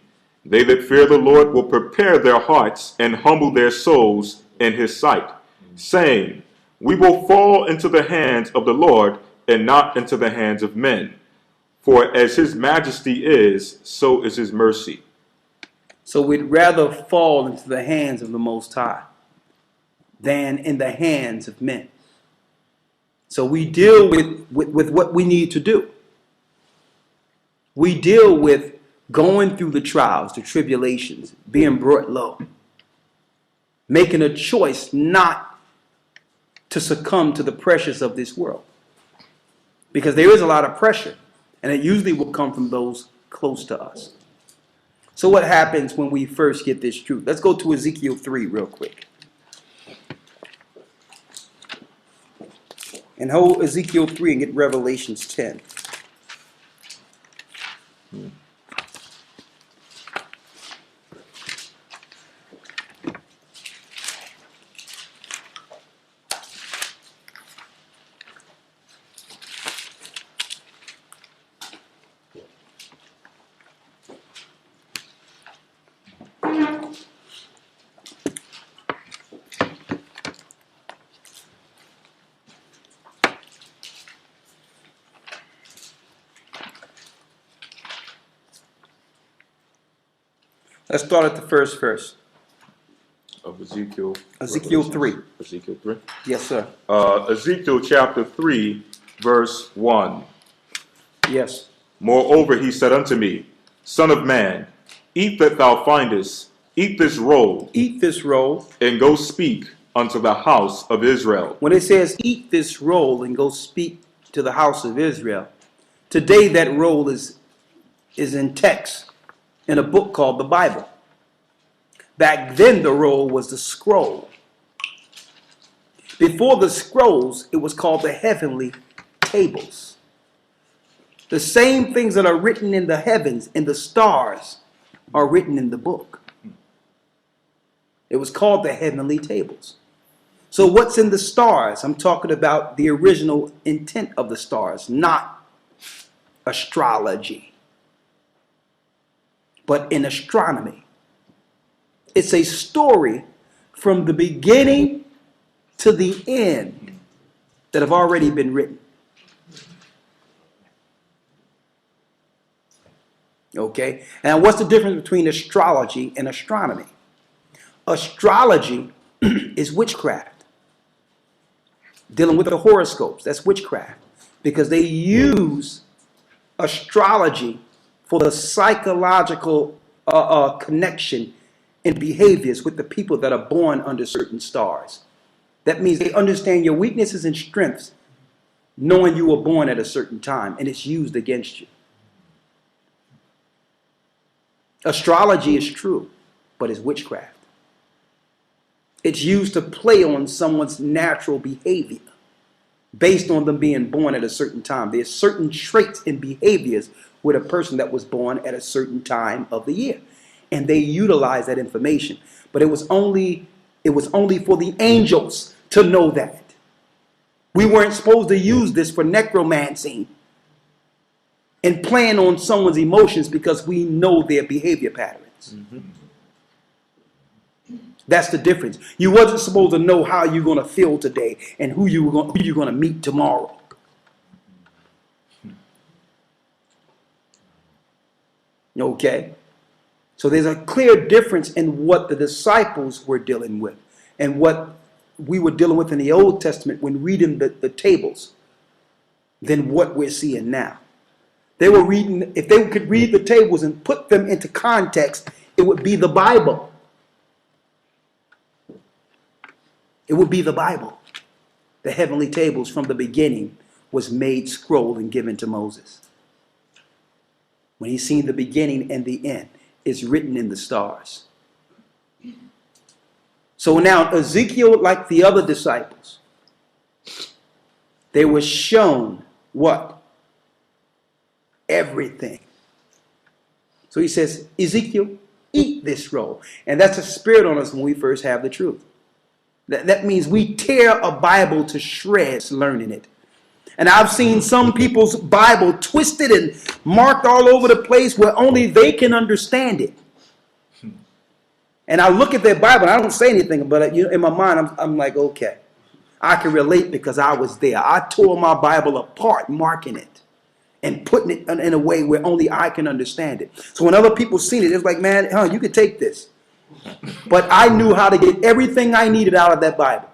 They that fear the Lord will prepare their hearts and humble their souls in his sight, saying, we will fall into the hands of the Lord and not into the hands of men. For as his majesty is, so is his mercy. So we'd rather fall into the hands of the Most High than in the hands of men. So we deal with what we need to do. We deal with going through the trials, the tribulations, being brought low, making a choice not to succumb to the pressures of this world. Because there is a lot of pressure, and it usually will come from those close to us. So what happens when we first get this truth? Let's go to Ezekiel 3 real quick. And hold Ezekiel 3 and get Revelations 10. Let's start at the first verse. Of Ezekiel. Ezekiel 3. Ezekiel 3. Yes, sir. Ezekiel chapter 3, verse 1. Yes. Moreover, he said unto me, Son of man, eat that thou findest, eat this roll. Eat this roll. And go speak unto the house of Israel. When it says eat this roll and go speak to the house of Israel, today that roll is in text in a book called the Bible. Back then the roll was the scroll. Before the scrolls, it was called the heavenly tables. The same things that are written in the heavens and the stars are written in the book. It was called the heavenly tables. So what's in the stars? I'm talking about the original intent of the stars, not astrology. But in astronomy, it's a story from the beginning to the end that have already been written. Okay? And what's the difference between astrology and astronomy? Astrology is witchcraft. Dealing with the horoscopes, that's witchcraft. Because they use astrology for the psychological connection and behaviors with the people that are born under certain stars. That means they understand your weaknesses and strengths, knowing you were born at a certain time, and it's used against you. Astrology is true, but it's witchcraft. It's used to play on someone's natural behavior based on them being born at a certain time. There's certain traits and behaviors with a person that was born at a certain time of the year. And they utilize that information. But it was only for the angels to know that. We weren't supposed to use this for necromancy and playing on someone's emotions because we know their behavior patterns. Mm-hmm. That's the difference. You wasn't supposed to know how you're going to feel today and who you're going to meet tomorrow. Okay? So there's a clear difference in what the disciples were dealing with and what we were dealing with in the Old Testament when reading the tables than what we're seeing now. They were reading, if they could read the tables and put them into context, it would be the Bible. It would be the Bible. The heavenly tables from the beginning was made scroll and given to Moses. When he's seen the beginning and the end, it's written in the stars. So now Ezekiel, like the other disciples, they were shown what? Everything. So he says, Ezekiel, eat this roll. And that's a spirit on us when we first have the truth. That means we tear a Bible to shreds learning it. And I've seen some people's Bible twisted and marked all over the place where only they can understand it. And I look at their Bible and I don't say anything, but in my mind I'm like, okay, I can relate because I was there. I tore my Bible apart, marking it and putting it in a way where only I can understand it. So when other people seen it, it's like, man, you could take this. But I knew how to get everything I needed out of that Bible.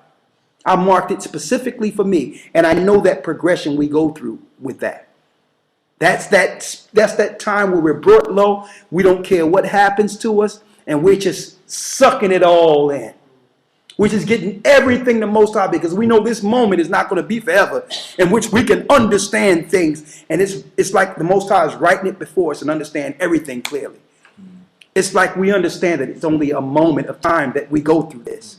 I marked it specifically for me. And I know that progression we go through with that. That's that time where we're brought low. We don't care what happens to us. And we're just sucking it all in. We're just getting everything the Most High, because we know this moment is not going to be forever, in which we can understand things. And it's like the Most High is writing it before us and understand everything clearly. It's like we understand that it's only a moment of time that we go through this.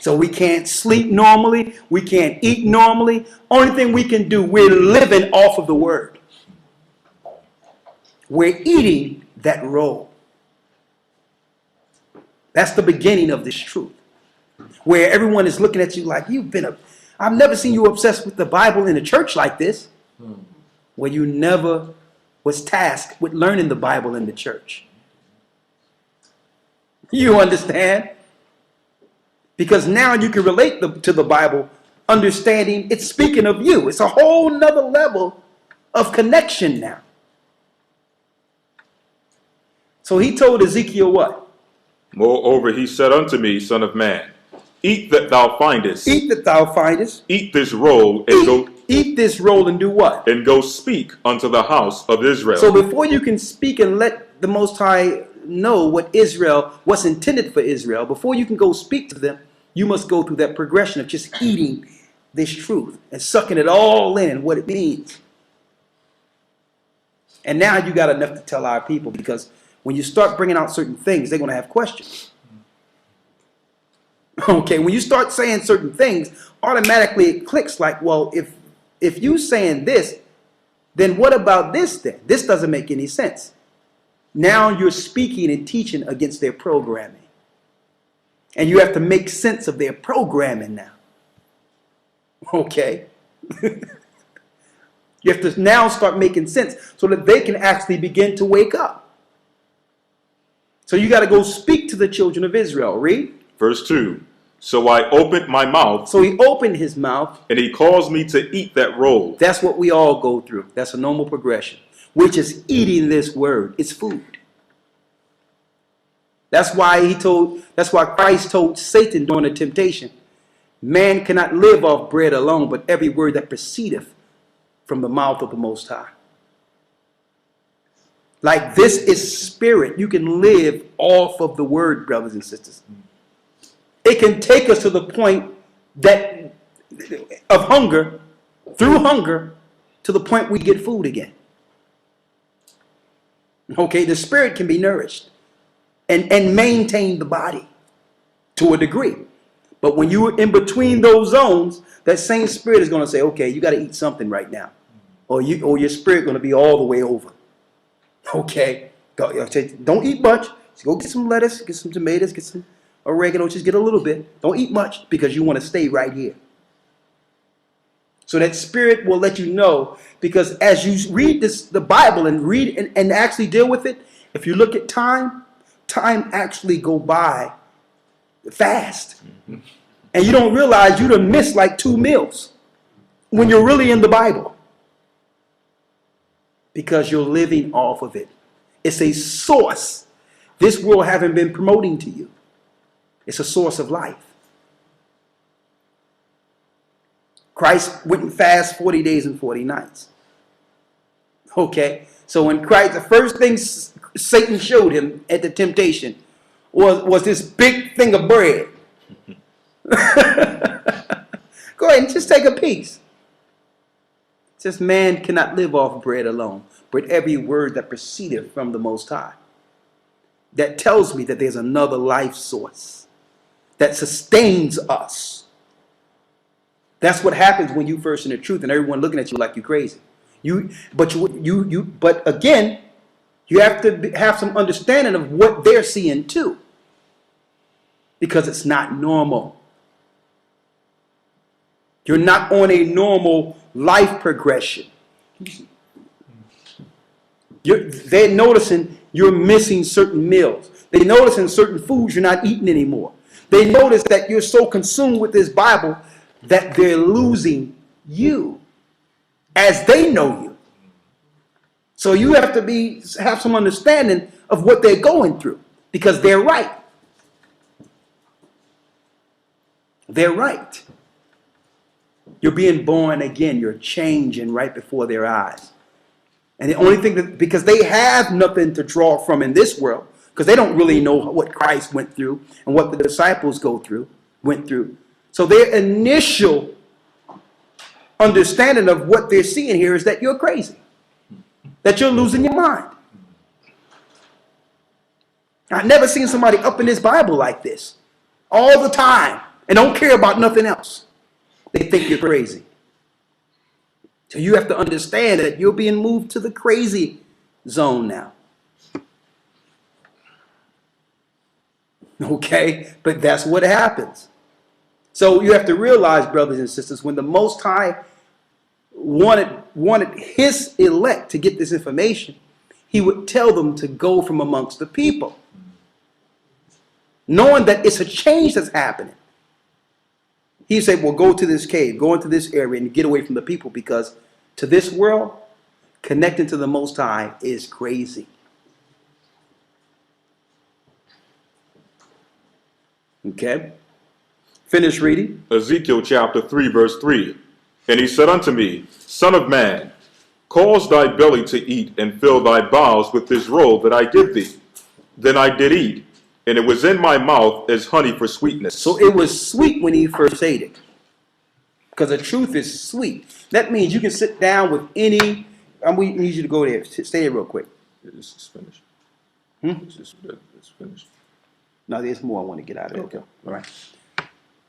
So we can't sleep normally. We can't eat normally. Only thing we can do, we're living off of the word. We're eating that roll. That's the beginning of this truth. Where everyone is looking at you like, I've never seen you obsessed with the Bible in a church like this. Well, you never was tasked with learning the Bible in the church. You understand? Because now you can relate to the Bible, understanding it's speaking of you. It's a whole nother level of connection now. So he told Ezekiel what? Moreover, he said unto me, Son of man, eat that thou findest. Eat that thou findest. Eat this roll and Eat this roll and do what? And go speak unto the house of Israel. So before you can speak and let the Most High know what's intended for Israel, before you can go speak to them, you must go through that progression of just eating this truth and sucking it all in, what it means. And now you got enough to tell our people, because when you start bringing out certain things, they're going to have questions. Okay, when you start saying certain things, automatically it clicks like, well, if you saying this, then what about this then? This doesn't make any sense. Now you're speaking and teaching against their programming. And you have to make sense of their programming now. Okay? You have to now start making sense so that they can actually begin to wake up. So you got to go speak to the children of Israel. Read. Verse 2. So I opened my mouth. So he opened his mouth. And he caused me to eat that roll. That's what we all go through. That's a normal progression. Which is eating this word. It's food. That's why Christ told Satan during the temptation, man cannot live off bread alone, but every word that proceedeth from the mouth of the Most High. Like, this is spirit. You can live off of the word, brothers and sisters. It can take us to the point of hunger, through hunger, to the point we get food again. Okay, the spirit can be nourished and maintain the body to a degree. But when you're in between those zones, that same spirit is going to say, okay, you got to eat something right now. Or your spirit going to be all the way over. Okay? Don't eat much. Just go get some lettuce, get some tomatoes, get some oregano. Just get a little bit. Don't eat much because you want to stay right here. So that spirit will let you know, because as you read the Bible and read and actually deal with it, if you look at time actually go by fast. Mm-hmm. And you don't realize you done missed like 2 meals when you're really in the Bible. Because you're living off of it. It's a source this world haven't been promoting to you. It's a source of life. Christ went and fast 40 days and 40 nights. Okay? So when Christ, the first thing Satan showed him at the temptation was this big thing of bread. Go ahead and just take a piece. It says man cannot live off bread alone, but every word that proceedeth from the Most High. That tells me that there's another life source that sustains us. That's what happens when you first in the truth and everyone looking at you like you're crazy. But again, you have to have some understanding of what they're seeing too, because it's not normal. You're not on a normal life progression. They're noticing you're missing certain meals. They're noticing certain foods you're not eating anymore. They notice that you're so consumed with this Bible that they're losing you as they know you. So you have to have some understanding of what they're going through, because they're right. They're right. You're being born again. You're changing right before their eyes. And the only thing because they have nothing to draw from in this world, because they don't really know what Christ went through and what the disciples went through. So their initial understanding of what they're seeing here is that you're crazy, that you're losing your mind. I've never seen somebody up in this Bible like this all the time and don't care about nothing else. They think you're crazy. So you have to understand that you're being moved to the crazy zone now. Okay? But that's what happens. So you have to realize, brothers and sisters, when the Most High wanted his elect to get this information, he would tell them to go from amongst the people, knowing that it's a change that's happening. He said, well, go to this cave, go into this area and get away from the people, because to this world, connecting to the Most High is crazy. Okay? Finish reading. Ezekiel chapter 3, verse 3. And he said unto me, Son of man, cause thy belly to eat, and fill thy bowels with this roll that I give thee. Then I did eat, and it was in my mouth as honey for sweetness. So it was sweet when he first ate it, because the truth is sweet. That means you can sit down with any. We need you to go there. Stay there real quick. This is finished. It's finished. No, there's more I want to get out of it. Okay. All right.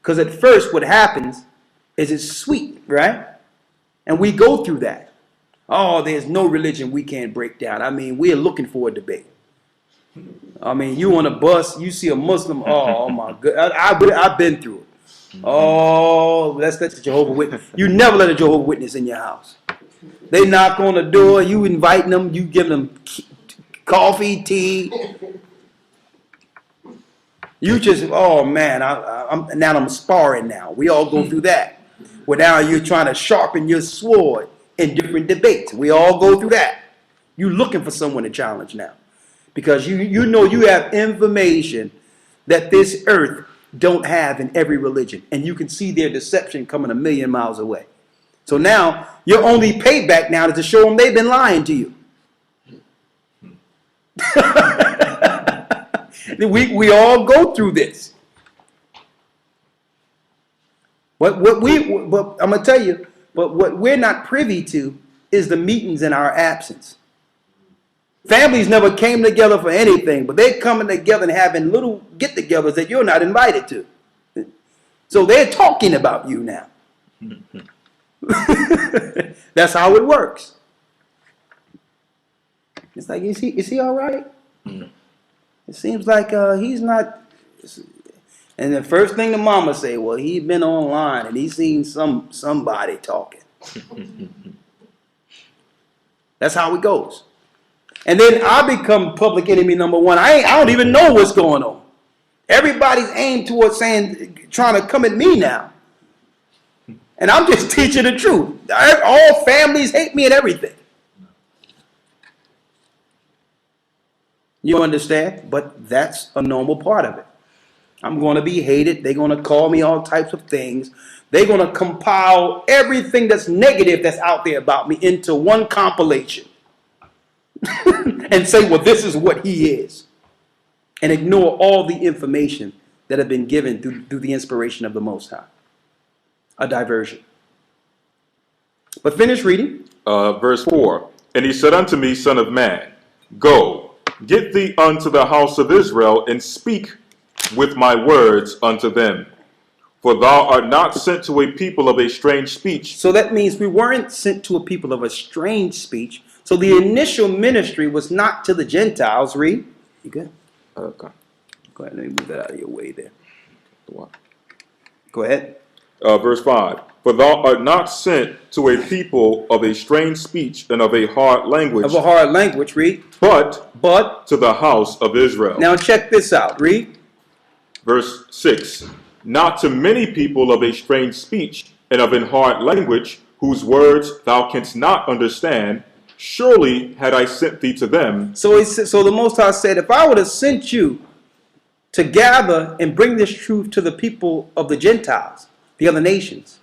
Because at first what happens is it's sweet, right? And we go through that. Oh, there's no religion we can't break down. I mean, we're looking for a debate. I mean, you on a bus, you see a Muslim, oh my God. I've been through it. Oh, let's let the Jehovah's Witness. You never let a Jehovah's Witness in your house. They knock on the door, you inviting them, you give them coffee, tea. You just, oh man, I'm sparring now. We all go through that. Well, now you're trying to sharpen your sword in different debates. We all go through that. You're looking for someone to challenge now, because you know you have information that this earth don't have in every religion, and you can see their deception coming a million miles away. So now your only payback now is to show them they've been lying to you. We all go through this. But I'm gonna tell you, but what we're not privy to is the meetings in our absence. Families never came together for anything, but they're coming together and having little get-togethers that you're not invited to. So they're talking about you now. That's how it works. It's like, is he all right? It seems like he's not. And the first thing the mama say, well, he's been online and he's seen somebody talking. That's how it goes. And then I become public enemy number one. I don't even know what's going on. Everybody's aimed towards trying to come at me now. And I'm just teaching the truth. All families hate me and everything. You understand? But that's a normal part of it. I'm going to be hated. They're going to call me all types of things. They're going to compile everything that's negative that's out there about me into one compilation. And say, well, this is what he is. And ignore all the information that have been given through the inspiration of the Most High. A diversion. But finish reading. Verse 4. And he said unto me, Son of man, go, get thee unto the house of Israel, and speak with my words unto them. For thou art not sent to a people of a strange speech. So that means we weren't sent to a people of a strange speech. So the initial ministry was not to the Gentiles. Read. You good? Okay. Go ahead. Let me move that out of your way there. What? Go ahead. Verse 5. For thou art not sent to a people of a strange speech and of a hard language. Of a hard language. Read. But to the house of Israel. Now check this out. Read. Verse 6. Not to many people of a strange speech and of an hard language, whose words thou canst not understand, surely had I sent thee to them. So the Most High said, if I would have sent you to gather and bring this truth to the people of the Gentiles, the other nations,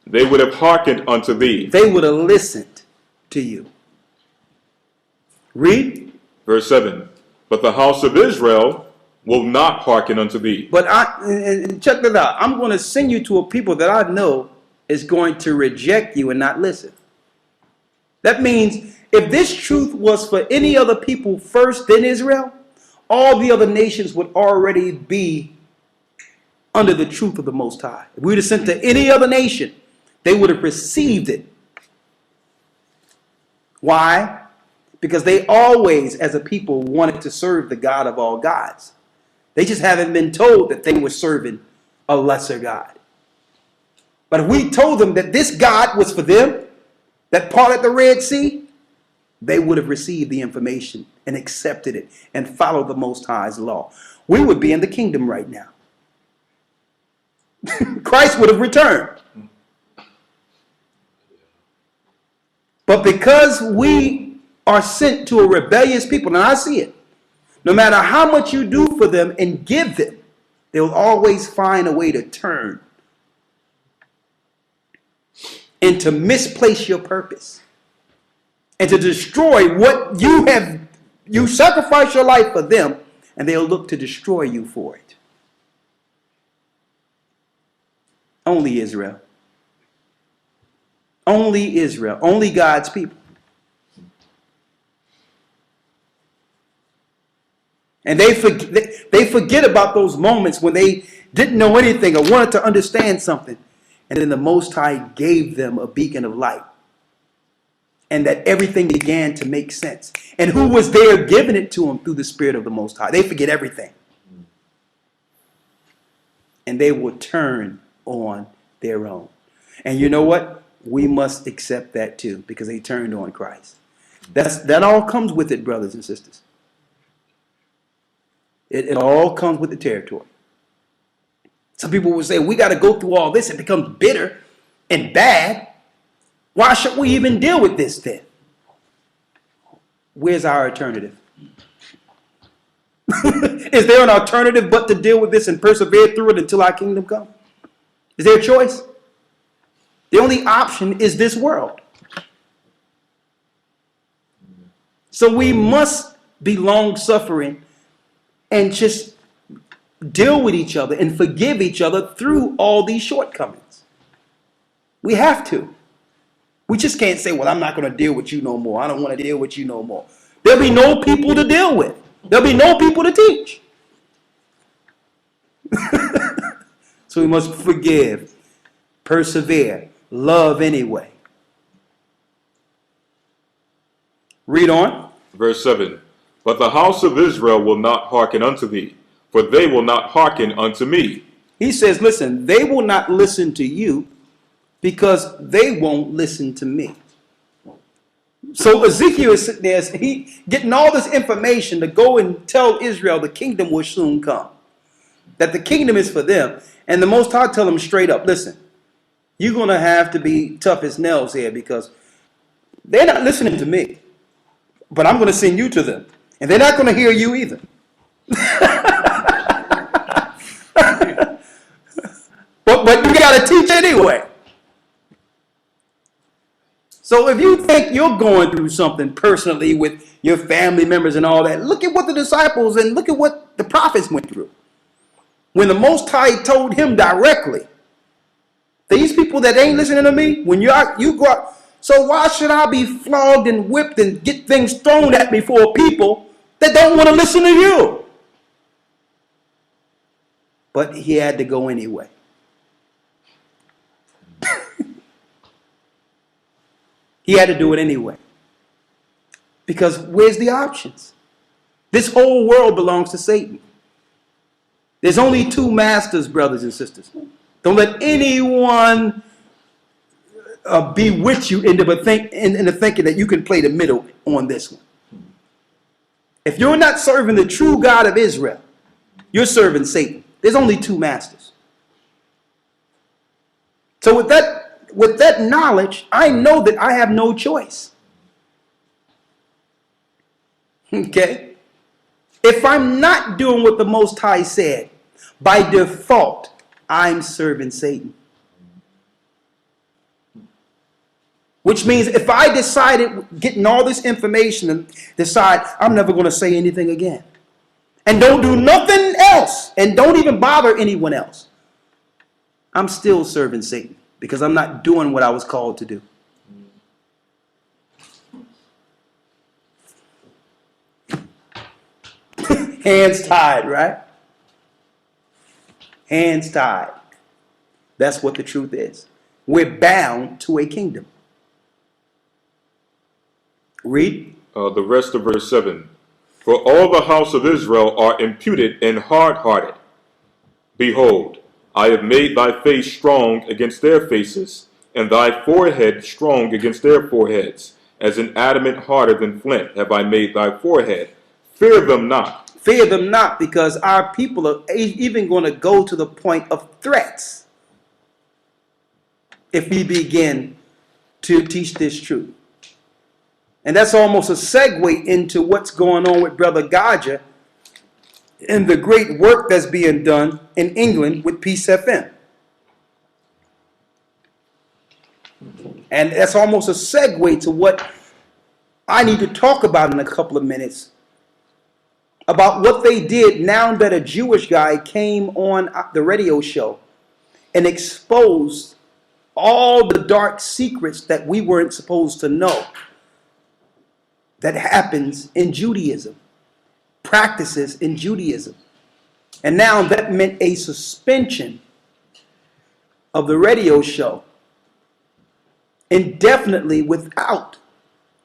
they would have hearkened unto thee. They would have listened to you. Read. Verse 7. But the house of Israel will not hearken unto thee. But check that out. I'm going to send you to a people that I know is going to reject you and not listen. That means if this truth was for any other people first than Israel, all the other nations would already be under the truth of the Most High. If we would have sent to any other nation, they would have received it. Why? Because they always, as a people, wanted to serve the God of all gods. They just haven't been told that they were serving a lesser God. But if we told them that this God was for them, that parted the Red Sea, they would have received the information and accepted it and followed the Most High's law. We would be in the kingdom right now. Christ would have returned. But because we are sent to a rebellious people, and I see it, no matter how much you do for them and give them, they'll always find a way to turn and to misplace your purpose and to destroy what you have. You sacrifice your life for them, and they'll look to destroy you for it. Only Israel. Only Israel. Only God's people. And they forget about those moments when they didn't know anything or wanted to understand something. And then the Most High gave them a beacon of light. And that everything began to make sense. And who was there giving it to them through the Spirit of the Most High? They forget everything. And they will turn on their own. And you know what? We must accept that too, because they turned on Christ. That all comes with it, brothers and sisters. It all comes with the territory. Some people will say, we got to go through all this. It becomes bitter and bad. Why should we even deal with this then? Where's our alternative? Is there an alternative but to deal with this and persevere through it until our kingdom comes? Is there a choice? The only option is this world. So we must be long-suffering and just deal with each other and forgive each other through all these shortcomings. We have to. We just can't say, well, I'm not going to deal with you no more. I don't want to deal with you no more. There'll be no people to deal with. There'll be no people to teach. So we must forgive, persevere, love anyway. Read on. Verse 7. But the house of Israel will not hearken unto thee, for they will not hearken unto me. He says, listen, they will not listen to you because they won't listen to me. So Ezekiel is sitting there, he getting all this information to go and tell Israel the kingdom will soon come. That the kingdom is for them. And the Most High tell them straight up, listen, you're going to have to be tough as nails here because they're not listening to me. But I'm going to send you to them. And they're not going to hear you either. but you got to teach anyway. So if you think you're going through something personally with your family members and all that, look at what the disciples and look at what the prophets went through. When the Most High told him directly, these people that ain't listening to me, when you go out, so why should I be flogged and whipped and get things thrown at me for people that don't want to listen to you? But he had to go anyway. He had to do it anyway. Because where's the options? This whole world belongs to Satan. There's only two masters, brothers and sisters. Don't let anyone bewitch you into the thinking that you can play the middle on this one. If you're not serving the true God of Israel, you're serving Satan. There's only two masters. So with that knowledge, I know that I have no choice. Okay? If I'm not doing what the Most High said, by default, I'm serving Satan. Which means if I decided, getting all this information and decide I'm never going to say anything again, and don't do nothing else, and don't even bother anyone else, I'm still serving Satan because I'm not doing what I was called to do. Hands tied, right? Hands tied. That's what the truth is. We're bound to a kingdom. Read. The rest of verse 7. For all the house of Israel are imputed and hard-hearted. Behold, I have made thy face strong against their faces, and thy forehead strong against their foreheads. As an adamant harder than flint have I made thy forehead. Fear them not. Fear them not, because our people are even going to go to the point of threats if we begin to teach this truth. And that's almost a segue into what's going on with Brother Gaja and the great work that's being done in England with Peace FM. And that's almost a segue to what I need to talk about in a couple of minutes, about what they did now that a Jewish guy came on the radio show and exposed all the dark secrets that we weren't supposed to know that happens in Judaism, practices in Judaism. And now that meant a suspension of the radio show indefinitely without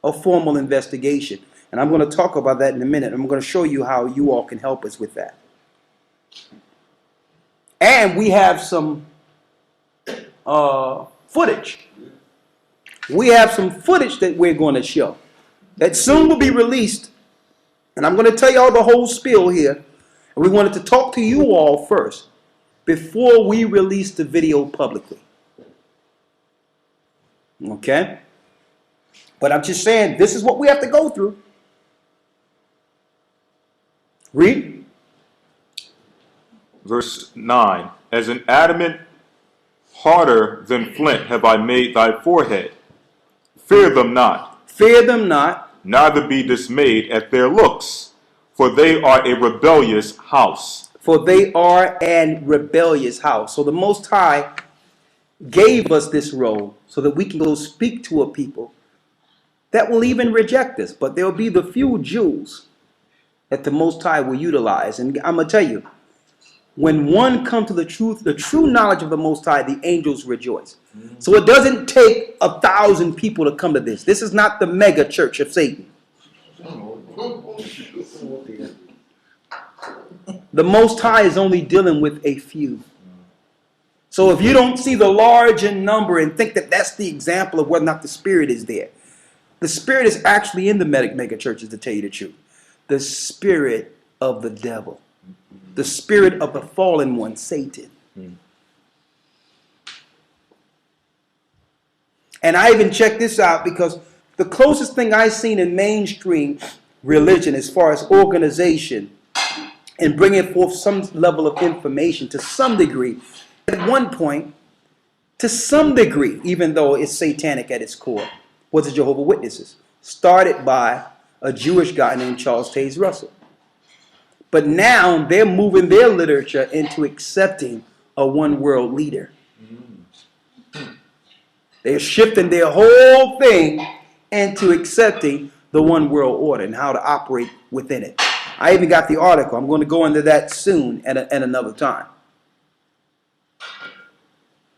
a formal investigation. And I'm going to talk about that in a minute. I'm going to show you how you all can help us with that. And we have some footage. We have some footage that we're going to show that soon will be released. And I'm going to tell you all the whole spiel here. And we wanted to talk to you all first before we release the video publicly. Okay? But I'm just saying, this is what we have to go through. Read. Verse 9. As an adamant harder than flint have I made thy forehead. Fear them not. Fear them not. Neither be dismayed at their looks, for they are a rebellious house. For they are a rebellious house. So the Most High gave us this role so that we can go speak to a people that will even reject us. But there will be the few Jews that the Most High will utilize. And I'm going to tell you, When one comes to the truth, the true knowledge of the Most High, the angels rejoice. So it doesn't take 1,000 people to come to this. This is not the mega church of Satan. The Most High is only dealing with a few. So if you don't see the large in number and think that that's the example of whether or not the Spirit is there, the Spirit is actually in the mega churches, to tell you the truth. The spirit of the devil. The spirit of the fallen one, Satan. And I even checked this out because the closest thing I've seen in mainstream religion as far as organization and bringing forth some level of information to some degree, at one point, to some degree, even though it's satanic at its core, was the Jehovah's Witnesses, started by a Jewish guy named Charles Taze Russell. But now they're moving their literature into accepting a one world leader. They're shifting their whole thing into accepting the one world order and how to operate within it. I even got the article. I'm going to go into that soon at another time.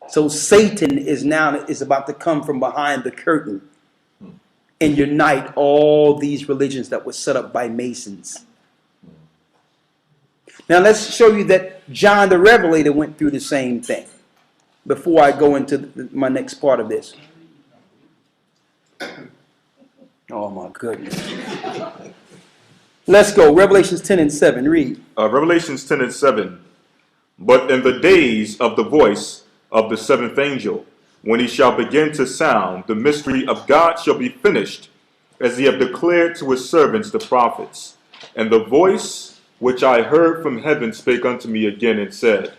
So Satan is about to come from behind the curtain and unite all these religions that were set up by Masons. Now let's show you that John the Revelator went through the same thing before I go into my next part of this. Oh my goodness. Let's go. Revelations 10 and 7. Read. Revelations 10 and 7. But in the days of the voice of the seventh angel, when he shall begin to sound, the mystery of God shall be finished, as he have declared to his servants the prophets. And the voice which I heard from heaven spake unto me again and said,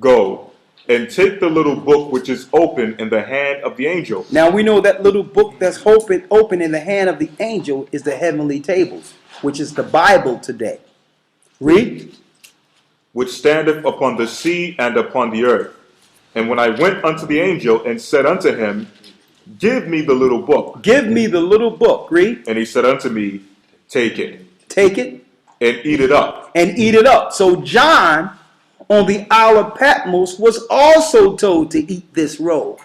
Go, and take the little book which is open in the hand of the angel. Now we know that little book that's open in the hand of the angel is the heavenly tables, which is the Bible today. Read. Which standeth upon the sea and upon the earth. And when I went unto the angel and said unto him, Give me the little book. Give me the little book. Read. And he said unto me, Take it. Take it. And eat it up. And eat it up. So John on the Isle of Patmos was also told to eat this roll.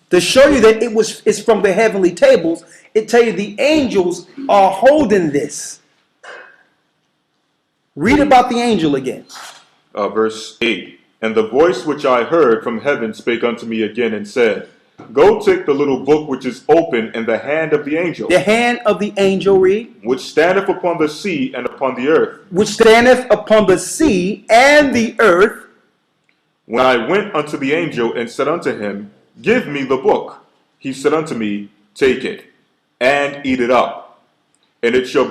To show you that it's from the heavenly tables, it tells you the angels are holding this. Read about the angel again. Verse 8. And the voice which I heard from heaven spake unto me again and said, Go take the little book which is open in the hand of the angel. The hand of the angel, read. Which standeth upon the sea and upon the earth. Which standeth upon the sea and the earth. When I went unto the angel and said unto him, Give me the book. He said unto me, Take it, and eat it up. And it shall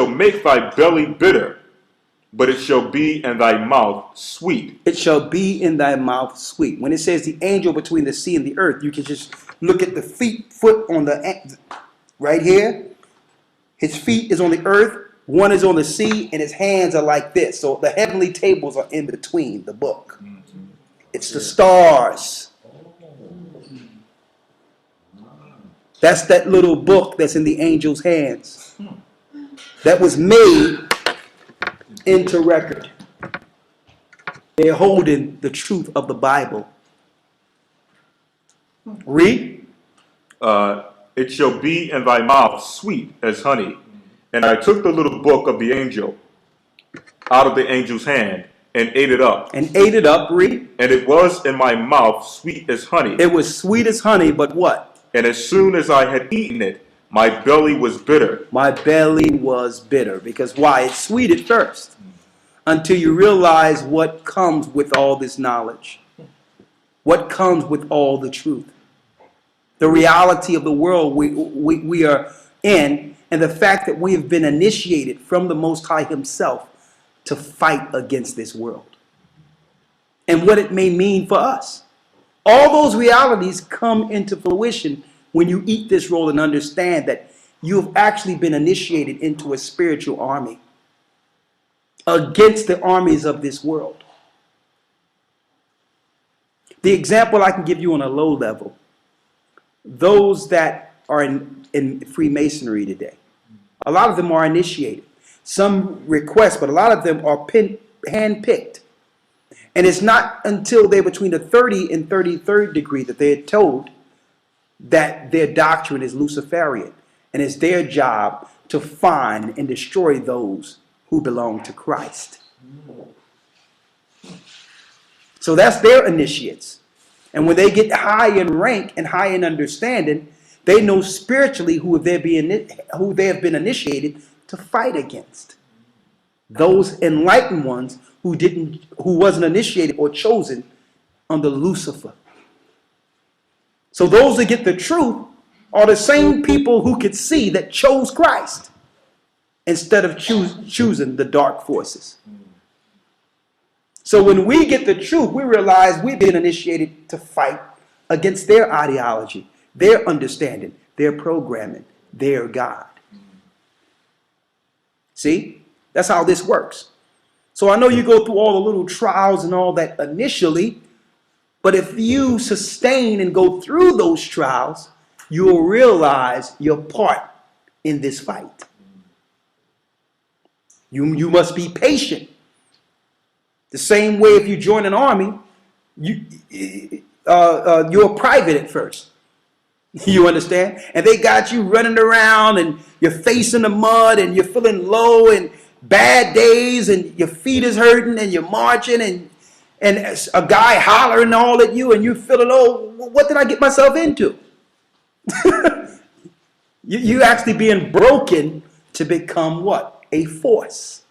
make thy belly bitter, but it shall be in thy mouth sweet. It shall be in thy mouth sweet. When it says the angel between the sea and the earth, you can just look at the foot on the, right here. His feet is on the earth, one is on the sea, and his hands are like this. So the heavenly tables are in between the book. It's the stars. That's that little book that's in the angel's hands. That was made into record. They're holding the truth of the Bible. Read. It shall be in thy mouth sweet as honey. And I took the little book of the angel out of the angel's hand and ate it up. And ate it up, read. And it was in my mouth sweet as honey. It was sweet as honey, but what? And as soon as I had eaten it, my belly was bitter. My belly was bitter. Because why? It's sweet at first. Until you realize what comes with all this knowledge. What comes with all the truth. The reality of the world we are in. And the fact that we have been initiated from the Most High himself to fight against this world. And what it may mean for us. All those realities come into fruition when you eat this roll and understand that you have actually been initiated into a spiritual army against the armies of this world. The example I can give you on a low level, those that are in Freemasonry today, a lot of them are initiated. Some request, but a lot of them are handpicked. And it's not until they're between the 30 and 33rd degree that they're told that their doctrine is Luciferian. And it's their job to find and destroy those who belong to Christ. So that's their initiates. And when they get high in rank and high in understanding, they know spiritually who they have been initiated to fight against. Those enlightened ones who wasn't initiated or chosen under Lucifer. So those that get the truth are the same people who could see that chose Christ instead of choosing the dark forces. So when we get the truth, we realize we've been initiated to fight against their ideology, their understanding, their programming, their God. See? That's how this works. So I know you go through all the little trials and all that initially, but if you sustain and go through those trials, you will realize your part in this fight. You must be patient. The same way if you join an army, you're a private at first. You understand? And they got you running around and you're facing the mud and you're feeling low and bad days and your feet is hurting and you're marching and a guy hollering all at you and you're feeling, oh, what did I get myself into? you actually being broken to become what? A force.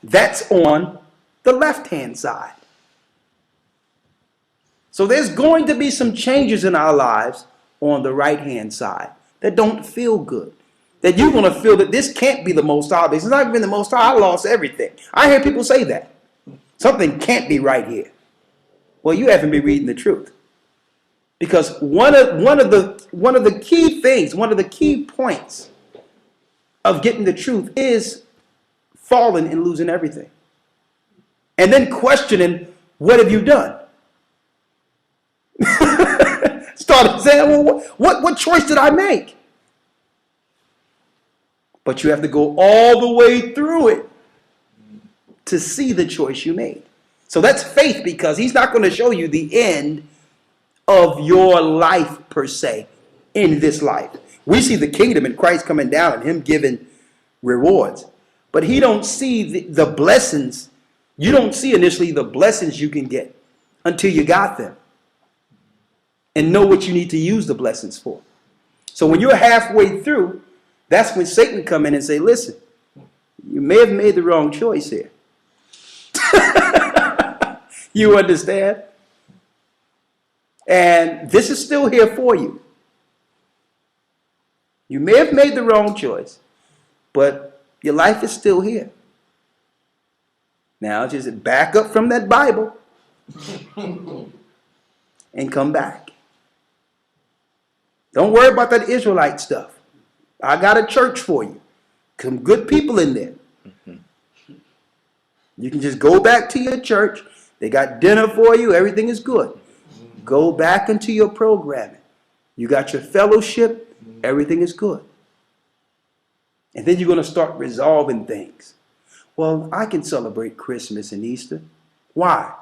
That's on the left-hand side. So there's going to be some changes in our lives on the right-hand side that don't feel good. That you're going to feel that this can't be the Most High. It's not even the Most High. I lost everything. I hear people say that. Something can't be right here. Well, you haven't been reading the truth. Because one of the key things, one of the key points of getting the truth is falling and losing everything. And then questioning, what have you done? Started saying, well, what choice did I make? But you have to go all the way through it to see the choice you made. So that's faith, because he's not going to show you the end of your life per se in this life. We see the kingdom and Christ coming down and him giving rewards. But he don't see the blessings. You don't see initially the blessings you can get until you got them and know what you need to use the blessings for. So when you're halfway through, that's when Satan come in and say, listen, you may have made the wrong choice here. You understand? And this is still here for you. You may have made the wrong choice, but your life is still here. Now just back up from that Bible and come back. Don't worry about that Israelite stuff. I got a church for you. Some good people in there. You can just go back to your church. They got dinner for you. Everything is good. Go back into your programming. You got your fellowship. Everything is good. And then you're going to start resolving things. Well, I can celebrate Christmas and Easter. Why?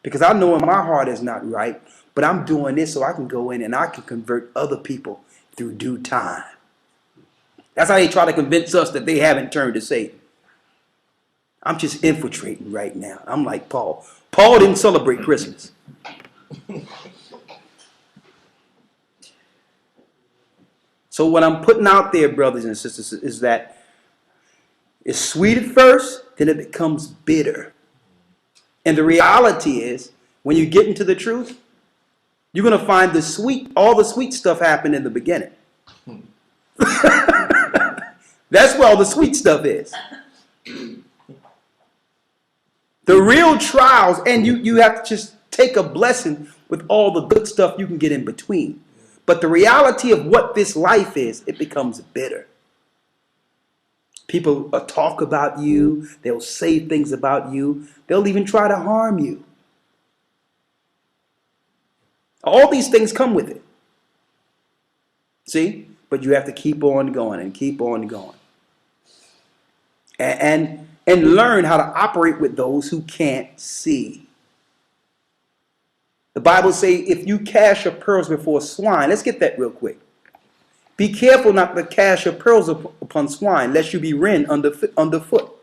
Because I know in my heart is not right, but I'm doing this so I can go in and I can convert other people through due time. That's how they try to convince us that they haven't turned to Satan. I'm just infiltrating right now. I'm like Paul. Paul didn't celebrate Christmas. So what I'm putting out there, brothers and sisters, is that it's sweet at first, then it becomes bitter. And the reality is, when you get into the truth, you're going to find all the sweet stuff happen in the beginning. That's where all the sweet stuff is. The real trials, and you have to just take a blessing with all the good stuff you can get in between. But the reality of what this life is, it becomes bitter. People talk about you. They'll say things about you. They'll even try to harm you. All these things come with it. See? But you have to keep on going and keep on going. And and learn how to operate with those who can't see. The Bible says if you cast your pearls before swine, let's get that real quick. Be careful not to cast your pearls upon swine, lest you be rent underfoot.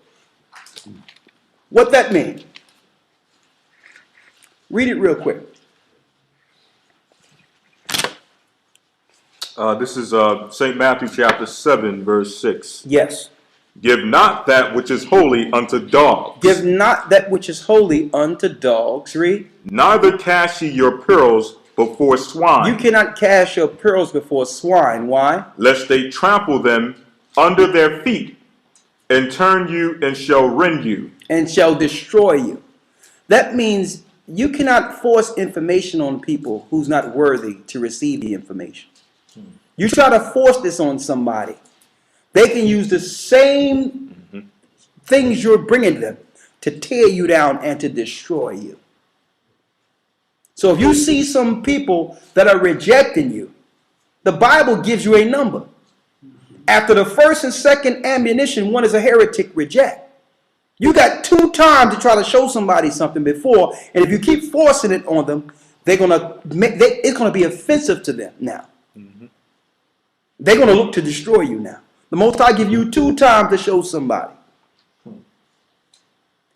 What that mean? Read it real quick. This is St. Matthew chapter 7, verse 6. Yes. Give not that which is holy unto dogs. Give not that which is holy unto dogs. Read. Neither cast ye your pearls before swine. You cannot cast your pearls before swine. Why? Lest they trample them under their feet, and turn you and shall rend you. And shall destroy you. That means you cannot force information on people who's not worthy to receive the information. You try to force this on somebody, they can use the same things you're bringing them to tear you down and to destroy you. So if you see some people that are rejecting you, the Bible gives you a number. After the first and second ammunition, one is a heretic reject. You got 2 times to try to show somebody something before, and if you keep forcing it on them, it's going to be offensive to them now. They're going to look to destroy you now. The Most High give you 2 times to show somebody.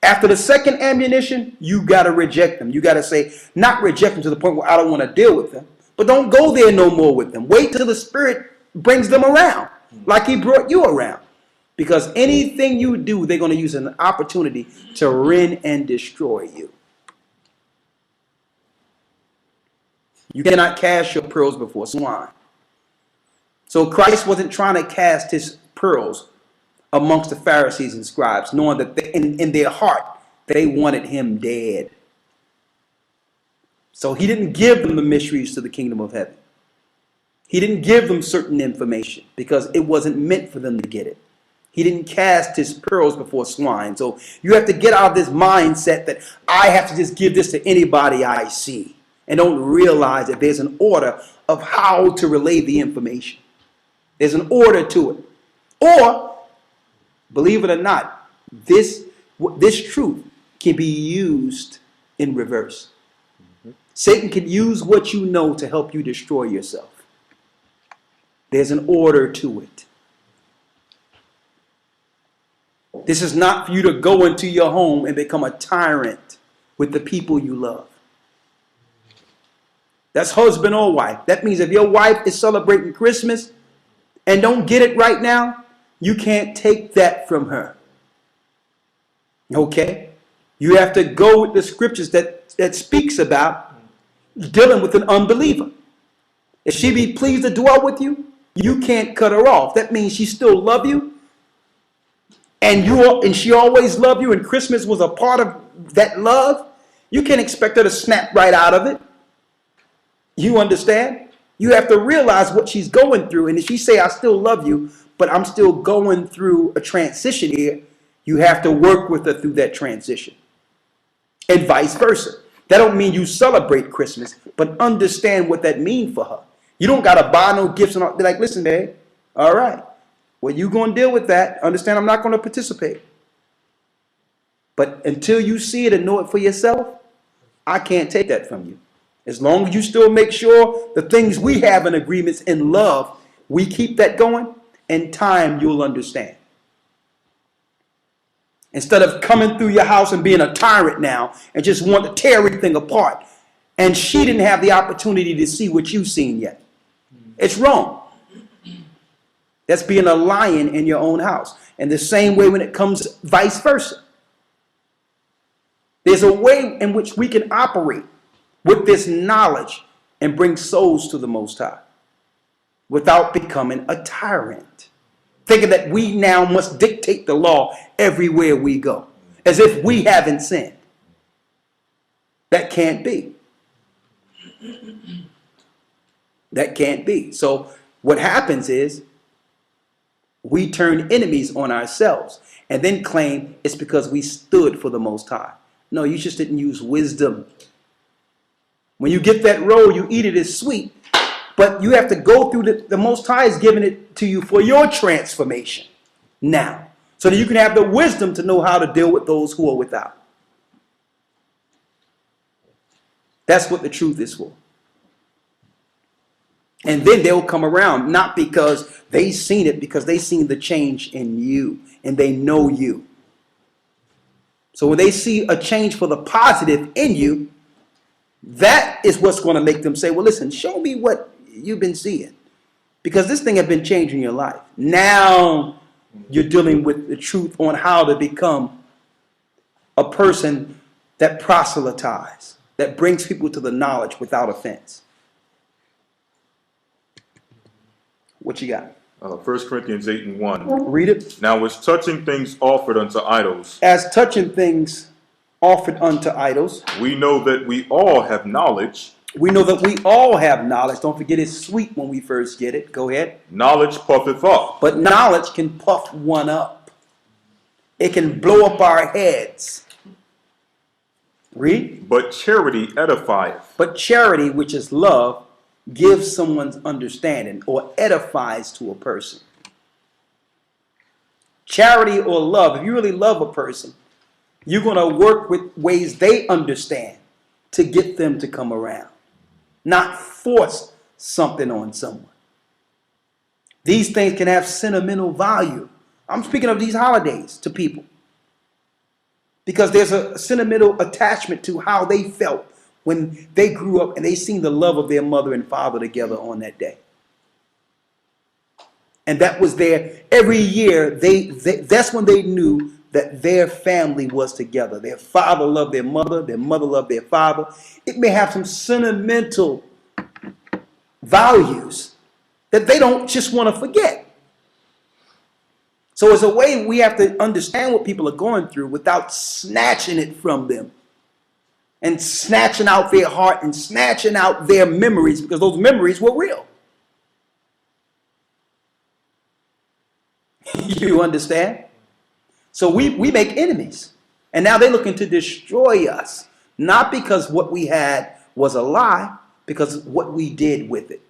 After the second ammunition, you got to reject them. You got to say, not reject them to the point where I don't want to deal with them, but don't go there no more with them. Wait till the Spirit brings them around, like He brought you around. Because anything you do, they're going to use an opportunity to rend and destroy you. You cannot cast your pearls before swine. So Christ wasn't trying to cast his pearls amongst the Pharisees and scribes, knowing that in their heart, they wanted him dead. So he didn't give them the mysteries to the kingdom of heaven. He didn't give them certain information because it wasn't meant for them to get it. He didn't cast his pearls before swine. So you have to get out of this mindset that I have to just give this to anybody I see, and don't realize that there's an order of how to relay the information. There's an order to it. Or, believe it or not, this truth can be used in reverse. Satan can use what you know to help you destroy yourself. There's an order to it. This is not for you to go into your home and become a tyrant with the people you love. That's husband or wife. That means if your wife is celebrating Christmas and don't get it right now, you can't take that from her. Okay? You have to go with the scriptures that speaks about dealing with an unbeliever. If she be pleased to dwell with you, you can't cut her off. That means she still love you. And she always loved you, and Christmas was a part of that love. You can't expect her to snap right out of it. You understand? You have to realize what she's going through. And if she say, I still love you, but I'm still going through a transition here, you have to work with her through that transition. And vice versa. That don't mean you celebrate Christmas, but understand what that means for her. You don't got to buy no gifts. And all. They're like, listen, babe, all right. Well, you going to deal with that. Understand I'm not going to participate. But until you see it and know it for yourself, I can't take that from you. As long as you still make sure the things we have in agreements in love, we keep that going, in time you'll understand. Instead of coming through your house and being a tyrant now and just want to tear everything apart. And she didn't have the opportunity to see what you've seen yet. It's wrong. That's being a lion in your own house. And the same way when it comes vice versa. There's a way in which we can operate with this knowledge and bring souls to the Most High without becoming a tyrant. Thinking that we now must dictate the law everywhere we go, as if we haven't sinned. That can't be. That can't be. So what happens is we turn enemies on ourselves and then claim it's because we stood for the Most High. No, you just didn't use wisdom. When you get that roll, you eat it as sweet. But you have to go through the Most High is giving it to you for your transformation now. so that you can have the wisdom to know how to deal with those who are without. That's what the truth is for. And then they'll come around, not because they seen it, because they seen the change in you and they know you. So when they see a change for the positive in you, that is what's going to make them say, well, listen, show me what you've been seeing. Because this thing has been changing your life. Now you're dealing with the truth on how to become a person that proselytizes, that brings people to the knowledge without offense. What you got? 1 Corinthians 8:1. Read it. Now as touching things offered unto idols, As touching things offered unto idols, we know that we all have knowledge. we know that we all have knowledge. Don't forget it's sweet when we first get it. Go ahead. Knowledge puffeth up, But knowledge can puff one up. It can blow up our heads. Read. but charity edifieth. But charity, which is love, gives someone's understanding or edifies to a person. Charity or love, if you really love a person, you're going to work with ways they understand to get them to come around, not force something on someone. These things can have sentimental value. I'm speaking of these holidays to people because there's a sentimental attachment to how they felt when they grew up and they seen the love of their mother and father together on that day. And that was their, every year, that's when they knew that their family was together. Their father loved their mother loved their father. It may have some sentimental values that they don't just want to forget. So it's a way we have to understand what people are going through without snatching it from them. And snatching out their heart and snatching out their memories, because those memories were real. You understand? So we make enemies. And now they're looking to destroy us. Not because what we had was a lie, because what we did with it.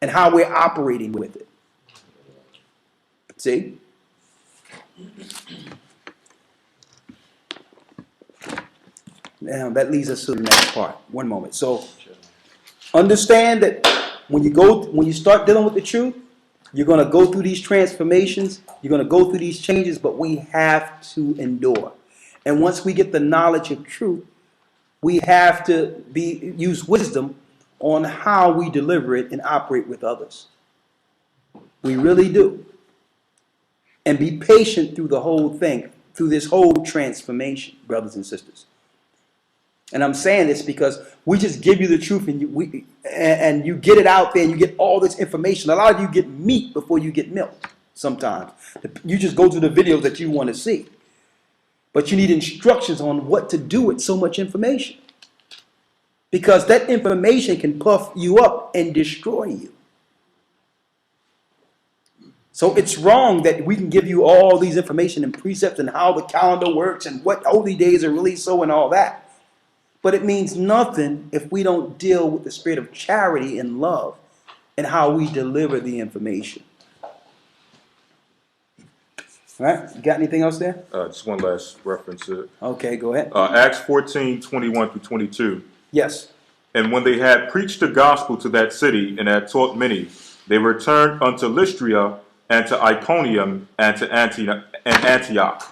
And how we're operating with it. See? Now that leads us to the next part. One moment. So understand that when you start dealing with the truth, you're going to go through these transformations. You're going to go through these changes, but we have to endure. And once we get the knowledge of truth, we have to use wisdom on how we deliver it and operate with others. We really do. And be patient through the whole thing, through this whole transformation, brothers and sisters. And I'm saying this because we just give you the truth and you get it out there and you get all this information. A lot of you get meat before you get milk sometimes. You just go to the videos that you want to see. But you need instructions on what to do with so much information. Because that information can puff you up and destroy you. So it's wrong that we can give you all these information and precepts and how the calendar works and what holy days are really so and all that. But it means nothing if we don't deal with the spirit of charity and love and how we deliver the information. All right? You got anything else there? Just one last reference. Okay, go ahead. Acts 14:21-22. Yes. And when they had preached the gospel to that city and had taught many, they returned unto Lystra and to Iconium and to Antioch,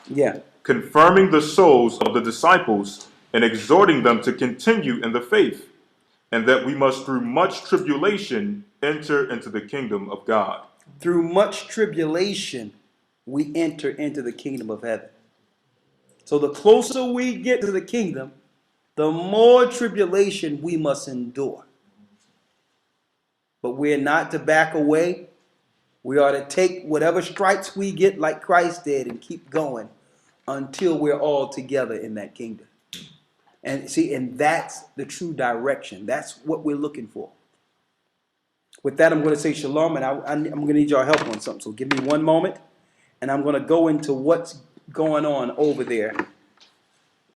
confirming the souls of the disciples and exhorting them to continue in the faith, and that we must through much tribulation enter into the kingdom of God. Through much tribulation, we enter into the kingdom of heaven. So the closer we get to the kingdom, the more tribulation we must endure. But we're not to back away. We are to take whatever stripes we get like Christ did and keep going until we're all together in that kingdom. And see, and that's the true direction. That's what we're looking for. With that, I'm going to say shalom, and I'm going to need your help on something. So give me one moment, and I'm going to go into what's going on over there